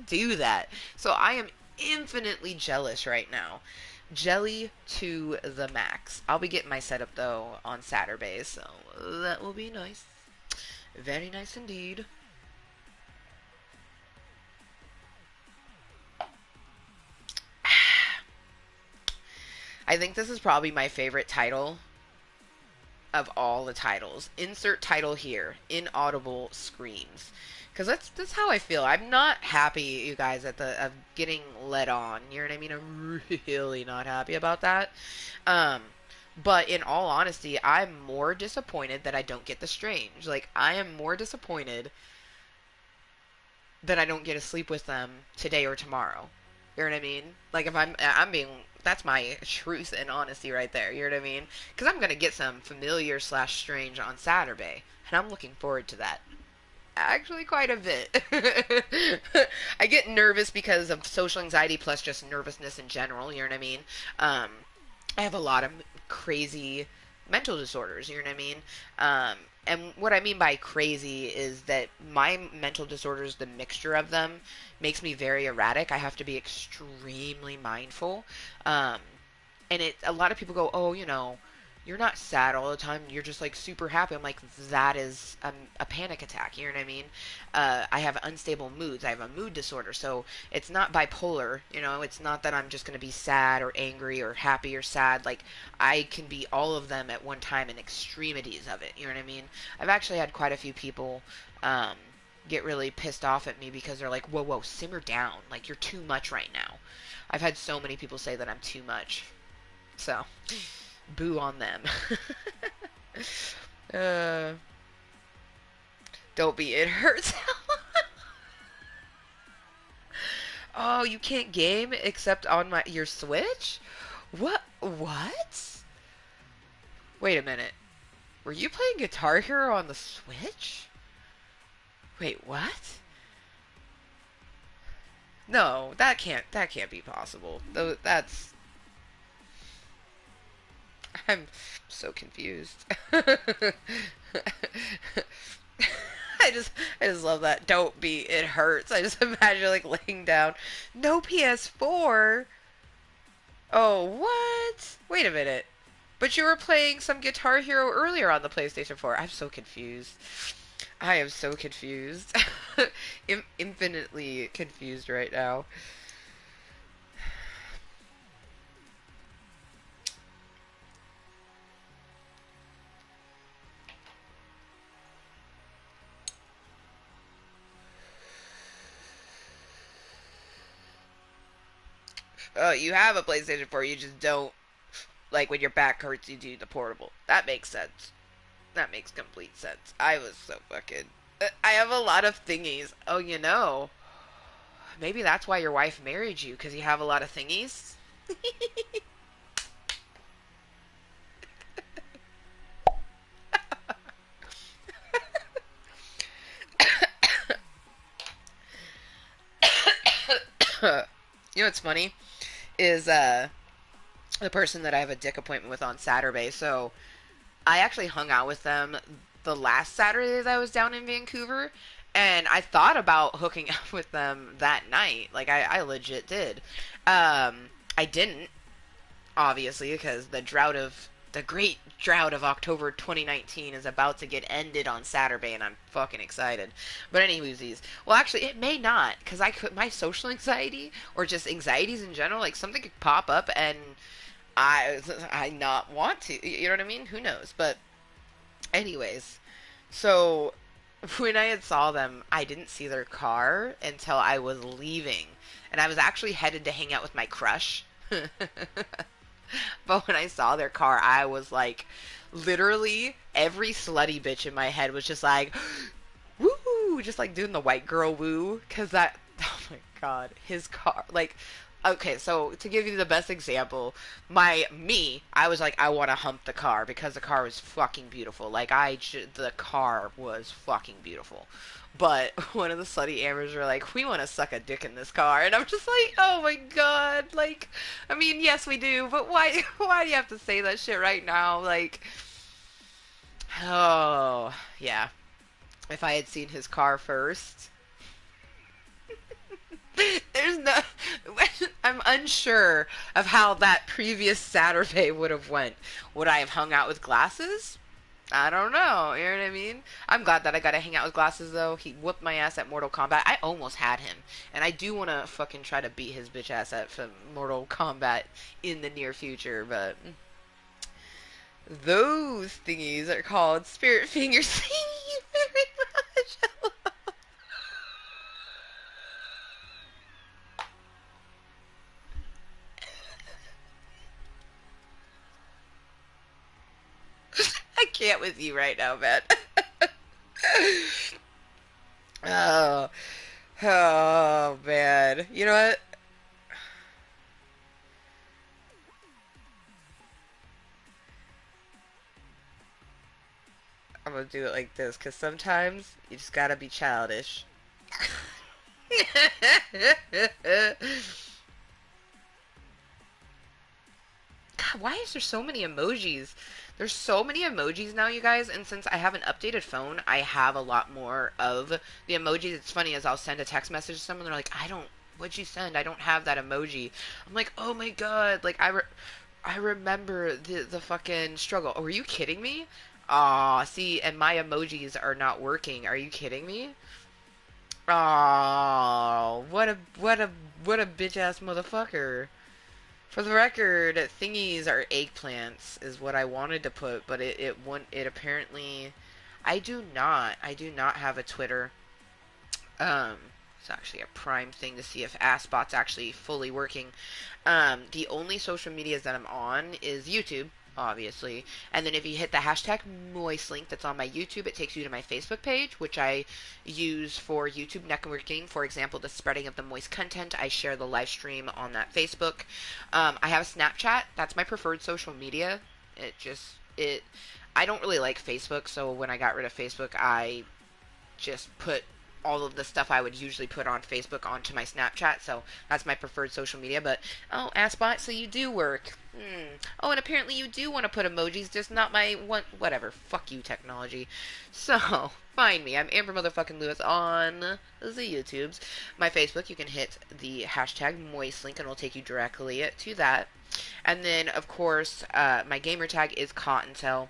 do that. So I am infinitely jealous right now. Jelly to the max. I'll be getting my setup though on Saturday, so that will be nice. Very nice indeed. I think this is probably my favorite title of all the titles. Insert title here. Inaudible screams. Because that's how I feel. I'm not happy, you guys, at the of getting led on. You know what I mean? I'm really not happy about that. Um, but in all honesty, I'm more disappointed that I don't get the strange. Like, I am more disappointed that I don't get to sleep with them today or tomorrow. You know what I mean? Like if I'm being that's my truth and honesty right there. You know what I mean? Because I'm gonna get some familiar slash strange on Saturday, and I'm looking forward to that. Actually, quite a bit. I get nervous because of social anxiety plus just nervousness in general. You know what I mean? Um, I have a lot of crazy mental disorders. You know what I mean? And what I mean by crazy is that my mental disorders, the mixture of them, makes me very erratic. I have to be extremely mindful. Um, and a lot of people go, oh, you're not sad all the time. You're just like super happy. I'm like, that is a panic attack. You know what I mean? I have unstable moods. I have a mood disorder. So it's not bipolar. It's not that I'm just going to be sad or angry or happy or sad. Like, I can be all of them at one time in extremities of it. You know what I mean? I've actually had quite a few people um, get really pissed off at me because they're like, whoa, whoa, simmer down. Like, you're too much right now. I've had so many people say that I'm too much. So, boo on them. uh, don't be. It hurts. Oh, you can't game except on your Switch? What? What? Wait a minute. Were you playing Guitar Hero on the Switch? Wait, what? No, that can't be possible. Though I'm so confused. I just love that. Don't be. It hurts. I just imagine like laying down. No PS4. Oh, what? Wait a minute. But you were playing some Guitar Hero earlier on the PlayStation 4. I'm so confused. I am so confused. Infinitely confused right now. Oh, you have a PlayStation 4, you just don't like when your back hurts you do the portable. That makes sense. That makes complete sense. I was so fucking I have a lot of thingies. Oh, maybe that's why your wife married you, because you have a lot of thingies. What's funny is the person that I have a dick appointment with on Saturday. So I actually hung out with them the last Saturday that I was down in Vancouver, and I thought about hooking up with them that night. Like I legit did. I didn't, obviously, because the great drought of October 2019 is about to get ended on Saturday, and I'm fucking excited. But anyways, well, actually, it may not, because my social anxiety or just anxieties in general, like something could pop up and I not want to. You know what I mean? Who knows? But anyways, so when I had saw them, I didn't see their car until I was leaving, and I was actually headed to hang out with my crush. But when I saw their car, I was like, literally every slutty bitch in my head was just like, woo, just like doing the white girl woo, because oh my god, his car, like, okay, so to give you the best example, I was like, I want to hump the car because the car was fucking beautiful. Like, the car was fucking beautiful. But one of the slutty Ambers were like, we want to suck a dick in this car. And I'm just like, oh my god. Like, I mean, yes, we do, but why, why do you have to say that shit right now? Like, oh, yeah. If I had seen his car first, there's no. I'm unsure of how that previous Saturday would have went. Would I have hung out with glasses? I don't know. You know what I mean? I'm glad that I got to hang out with glasses though. He whooped my ass at Mortal Kombat. I almost had him, and I do want to fucking try to beat his bitch ass at some Mortal Kombat in the near future. But those thingies are called spirit fingers. Thank you very much. I can't with you right now, man. Oh, oh man. You know what? I'm gonna do it like this because sometimes you just gotta be childish. God, why is there so many emojis? There's so many emojis now, you guys, and since I have an updated phone, I have a lot more of the emojis. It's funny as I'll send a text message to someone, they're like, what'd you send? I don't have that emoji. I'm like, oh my god, like I remember the fucking struggle. Oh, are you kidding me? Aw, see, and my emojis are not working. Are you kidding me? Aw, what a bitch ass motherfucker. For the record, thingies are eggplants is what I wanted to put, but it apparently I do not have a Twitter. Um, it's actually a prime thing to see if Assbot's actually fully working. The only social medias that I'm on is YouTube, obviously. And then if you hit the hashtag Mooiisstt link that's on my YouTube, it takes you to my Facebook page, which I use for YouTube networking. For example, the spreading of the Mooiisstt content. I share the live stream on that Facebook. I have a Snapchat. That's my preferred social media. It I don't really like Facebook, so when I got rid of Facebook, I just put all of the stuff I would usually put on Facebook onto my Snapchat, so that's my preferred social media. But oh, Aspot, so you do work. Oh, and apparently you do want to put emojis, just not my one. Whatever. Fuck you, technology. So find me. I'm Amber Motherfucking Lewis on the YouTubes. My Facebook, you can hit the hashtag Mooiisstt link, and it'll take you directly to that. And then, of course, my gamer tag is Kottontale.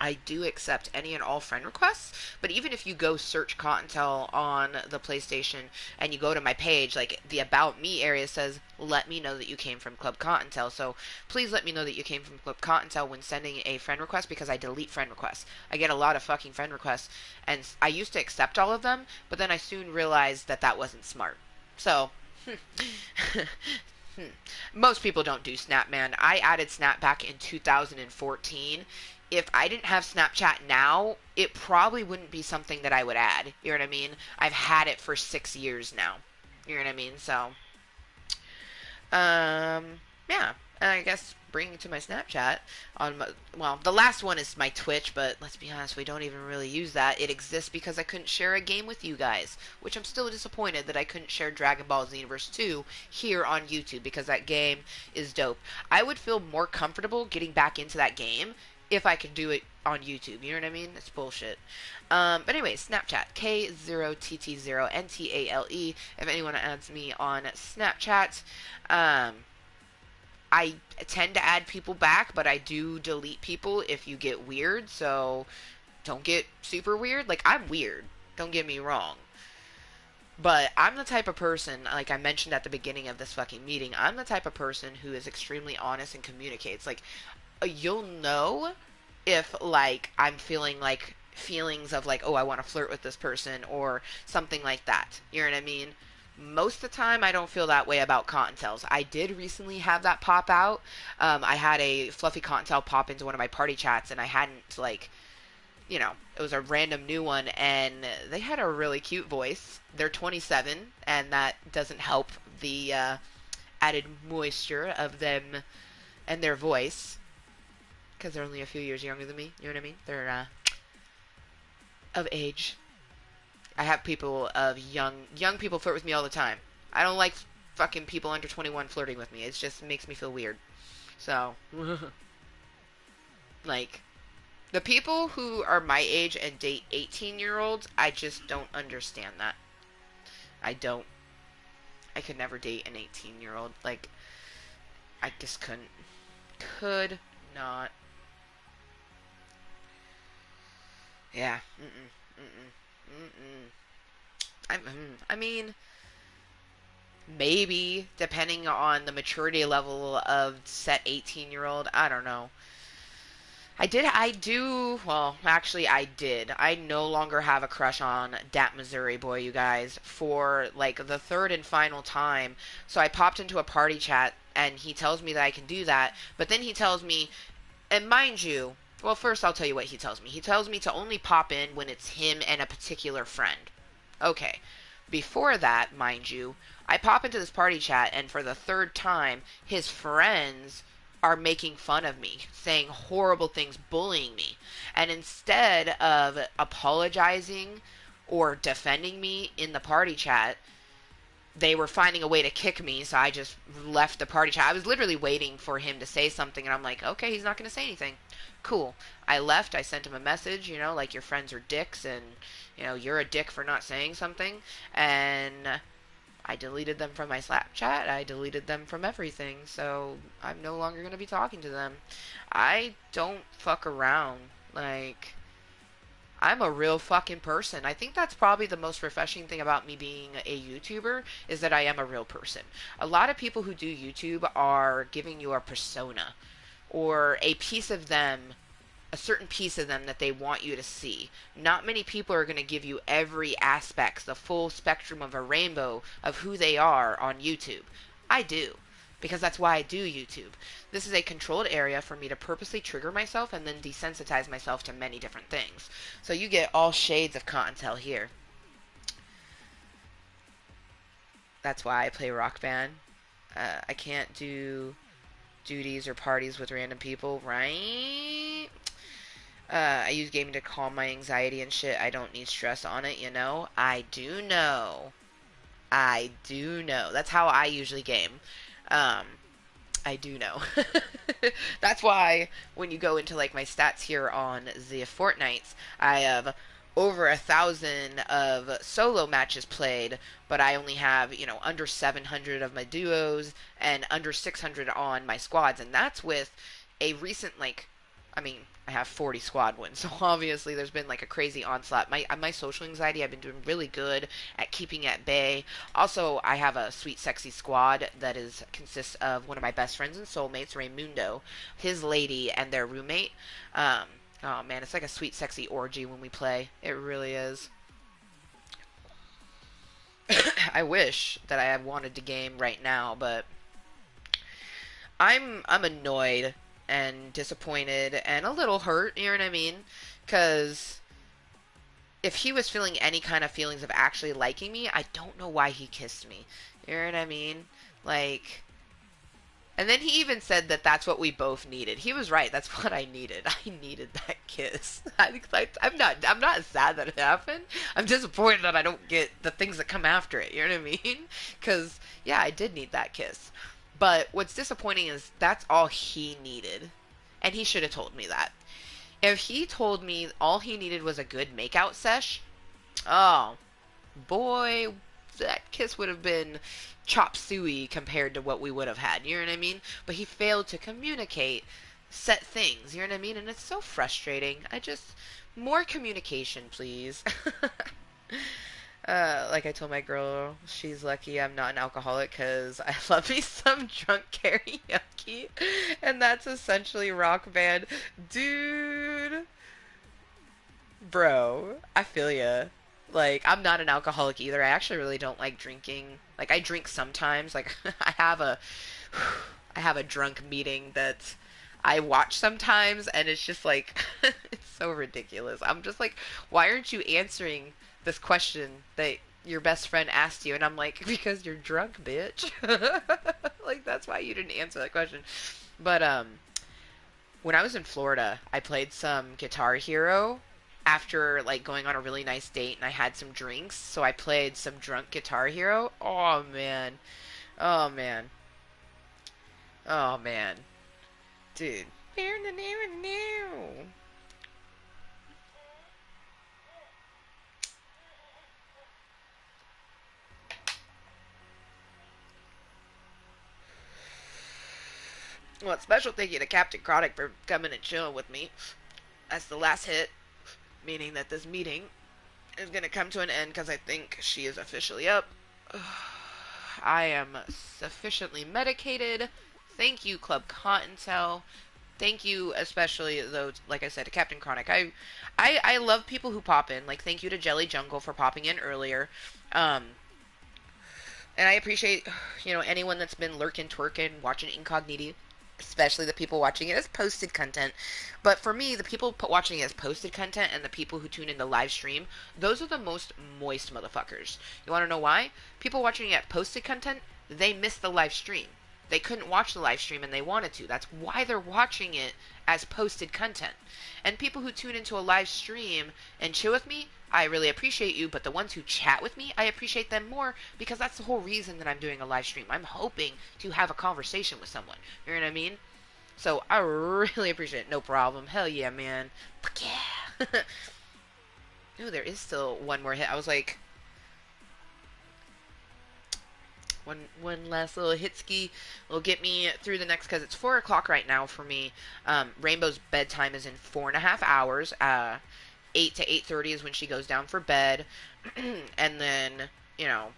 I do accept any and all friend requests, but even if you go search Cottontail on the PlayStation and you go to my page, like the About Me area says, let me know that you came from Club Cottontail. So please let me know that you came from Club Cottontail when sending a friend request because I delete friend requests. I get a lot of fucking friend requests, and I used to accept all of them, but then I soon realized that that wasn't smart. So, most people don't do Snap, man. I added Snap back in 2014. If I didn't have Snapchat now, it probably wouldn't be something that I would add. You know what I mean? I've had it for 6 years now. You know what I mean? So, yeah. And I guess bringing it to my Snapchat on my, well, the last one is my Twitch, but let's be honest, we don't even really use that. It exists because I couldn't share a game with you guys, which I'm still disappointed that I couldn't share Dragon Ball Xenoverse 2 here on YouTube because that game is dope. I would feel more comfortable getting back into that game if I could do it on YouTube. You know what I mean? It's bullshit. But anyway, Snapchat, K0TT0NTALE. If anyone adds me on Snapchat, I tend to add people back, but I do delete people if you get weird, so don't get super weird. Like, I'm weird, don't get me wrong. But I'm the type of person, like I mentioned at the beginning of this fucking meeting, I'm the type of person who is extremely honest and communicates. Like, you'll know if, like, I'm feeling, like, feelings of, like, oh, I want to flirt with this person or something like that. You know what I mean? Most of the time, I don't feel that way about cottontails. I did recently have that pop out. I had a fluffy cottontail pop into one of my party chats, and I hadn't, like, it was a random new one, and they had a really cute voice. They're 27, and that doesn't help the added moisture of them and their voice, because they're only a few years younger than me. You know what I mean? They're of age. I have people of young people flirt with me all the time. I don't like fucking people under 21 flirting with me. It just makes me feel weird. So, like, the people who are my age and date 18-year-olds, I just don't understand that. I don't. I could never date an 18-year-old. Like, I just couldn't. Could not. Yeah. Mm-mm. Mm-mm. Mm-mm. I mean, maybe depending on the maturity level of set 18-year-old. I don't know. I did. I no longer have a crush on Dat Missouri boy, you guys, for like the third and final time. So I popped into a party chat and he tells me that I can do that, but then he tells me, and mind you, well, first I'll tell you what he tells me. He tells me to only pop in when it's him and a particular friend. Okay. Before that, mind you, I pop into this party chat, and for the third time, his friends are making fun of me, saying horrible things, bullying me. And instead of apologizing or defending me in the party chat, they were finding a way to kick me, so I just left the party chat. I was literally waiting for him to say something, and I'm like, okay, he's not going to say anything. Cool. I left. I sent him a message, like your friends are dicks, and, you're a dick for not saying something. And I deleted them from my Snapchat. I deleted them from everything, so I'm no longer going to be talking to them. I don't fuck around. Like, I'm a real fucking person. I think that's probably the most refreshing thing about me being a YouTuber is that I am a real person. A lot of people who do YouTube are giving you a persona or a piece of them, a certain piece of them that they want you to see. Not many people are going to give you every aspect, the full spectrum of a rainbow of who they are on YouTube. I do, because that's why I do YouTube. This is a controlled area for me to purposely trigger myself and then desensitize myself to many different things. So you get all shades of Cottontale here. That's why I play Rock Band. I can't do duties or parties with random people, right? I use gaming to calm my anxiety and shit. I don't need stress on it. I do know. I do know. That's how I usually game. Um, I do know. That's why when you go into like my stats here on the Fortnites, I have over 1,000 of solo matches played, but I only have, under 700 of my duos and under 600 on my squads. And that's with a recent, I have 40 squad wins, so obviously there's been like a crazy onslaught. My social anxiety, I've been doing really good at keeping at bay. Also, I have a sweet, sexy squad that consists of one of my best friends and soulmates, Raymundo, his lady, and their roommate. Oh man, it's like a sweet, sexy orgy when we play. It really is. I wish that I had wanted to game right now, but I'm annoyed and disappointed and a little hurt, you know what I mean? Because if he was feeling any kind of feelings of actually liking me, I don't know why he kissed me. You know what I mean? Like, and then he even said that that's what we both needed. He was right. That's what I needed. I needed that kiss. I'm not sad that it happened. I'm disappointed that I don't get the things that come after it. You know what I mean? Because yeah, I did need that kiss. But what's disappointing is that's all he needed, and he should have told me that. If he told me all he needed was a good makeout sesh, oh boy, that kiss would have been chop suey compared to what we would have had. You know what I mean? But he failed to communicate set things. You know what I mean? And it's so frustrating. More communication, please. Like I told my girl, she's lucky I'm not an alcoholic because I love me some drunk karaoke. And that's essentially Rock Band. Dude. Bro, I feel ya. Like, I'm not an alcoholic either. I actually really don't like drinking. Like, I drink sometimes. Like, I have a drunk meeting that I watch sometimes, and it's just like, it's so ridiculous. I'm just like, why aren't you answering this question that your best friend asked you? And I'm like, because you're drunk, bitch. Like, that's why you didn't answer that question. But, when I was in Florida, I played some Guitar Hero after like going on a really nice date and I had some drinks, so I played some drunk Guitar Hero. Oh man. Oh man. Oh man. Dude. Well, special thank you to Captain Chronic for coming and chilling with me. That's the last hit, meaning that this meeting is going to come to an end because I think she is officially up. I am sufficiently medicated. Thank you, Club Cottontail. Thank you, especially though, like I said, to Captain Chronic. I love people who pop in. Like, thank you to Jelly Jungle for popping in earlier. Um, and I appreciate, anyone that's been lurking, twerking, watching Incognito, especially the people watching it as posted content. But for me, the people watching it as posted content and the people who tune in the live stream, those are the most moist motherfuckers. You want to know why? People watching it at posted content, they miss the live stream. They couldn't watch the live stream and they wanted to. That's why they're watching it as posted content. And people who tune into a live stream and chill with me, I really appreciate you, but the ones who chat with me, I appreciate them more because that's the whole reason that I'm doing a live stream. I'm hoping to have a conversation with someone. You know what I mean? So I really appreciate it. No problem. Hell yeah, man. Fuck yeah. Ooh, there is still one more hit. I was like, one last little hit ski will get me through the next because it's 4 o'clock right now for me. Rainbow's bedtime is in 4.5 hours. 8 to 8:30 is when she goes down for bed, and then you know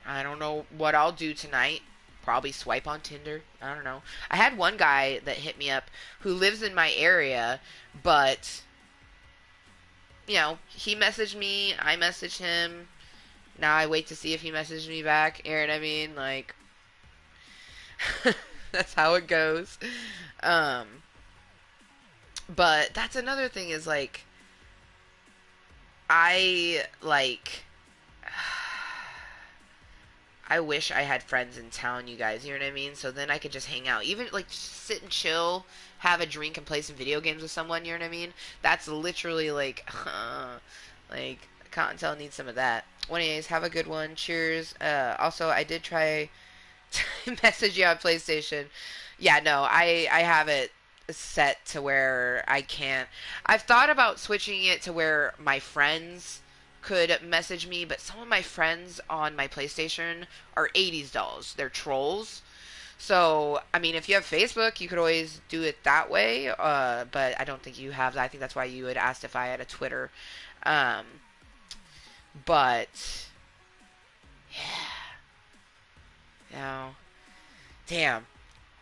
I don't know what I'll do tonight. Probably swipe on Tinder. I don't know. I had one guy that hit me up who lives in my area, but he messaged me. I messaged him. Now I wait to see if he messaged me back. You know what I mean? Like, that's how it goes. Um, but that's another thing is like, I like. I wish I had friends in town, you guys. You know what I mean? So then I could just hang out, even like just sit and chill, have a drink, and play some video games with someone. You know what I mean? That's literally like, like Cottontail needs some of that. Well, anyways, have a good one. Cheers. Also, I did try to message you on PlayStation. Yeah, no, I have it set to where I can't. I've thought about switching it to where my friends could message me, but some of my friends on my PlayStation are 80s dolls. They're trolls. So, I mean, if you have Facebook, you could always do it that way, but I don't think you have that. I think that's why you had asked if I had a Twitter. Um, but, yeah. Now, damn.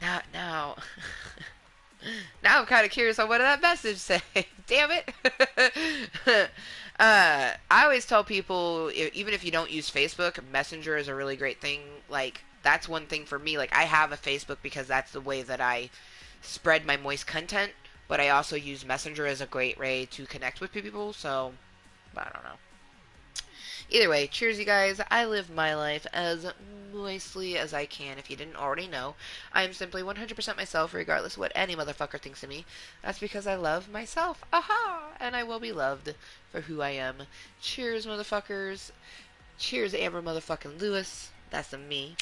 Now. Now I'm kind of curious on what did that message say. Damn it. I always tell people, even if you don't use Facebook, Messenger is a really great thing. Like, that's one thing for me. Like, I have a Facebook because that's the way that I spread my moist content, but I also use Messenger as a great way to connect with people, so, I don't know. Either way, cheers, you guys. I live my life as moistly as I can. If you didn't already know, I am simply 100% myself, regardless of what any motherfucker thinks of me. That's because I love myself. Aha! And I will be loved for who I am. Cheers, motherfuckers. Cheers, Amber motherfucking Lewis. That's a me.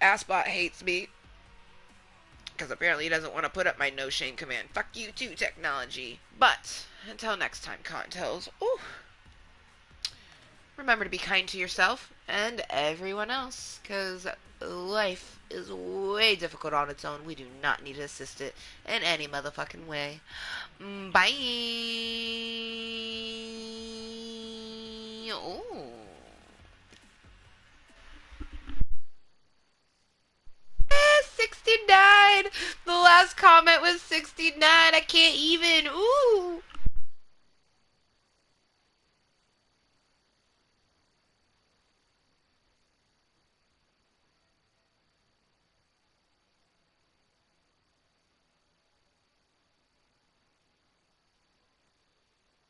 Assbot hates me. Because apparently he doesn't want to put up my no shame command. Fuck you too, technology. But, until next time, Contos, remember to be kind to yourself and everyone else. Because life is way difficult on its own. We do not need to assist it in any motherfucking way. Bye. Ooh. 69! The last comment was 69. I can't even. Ooh.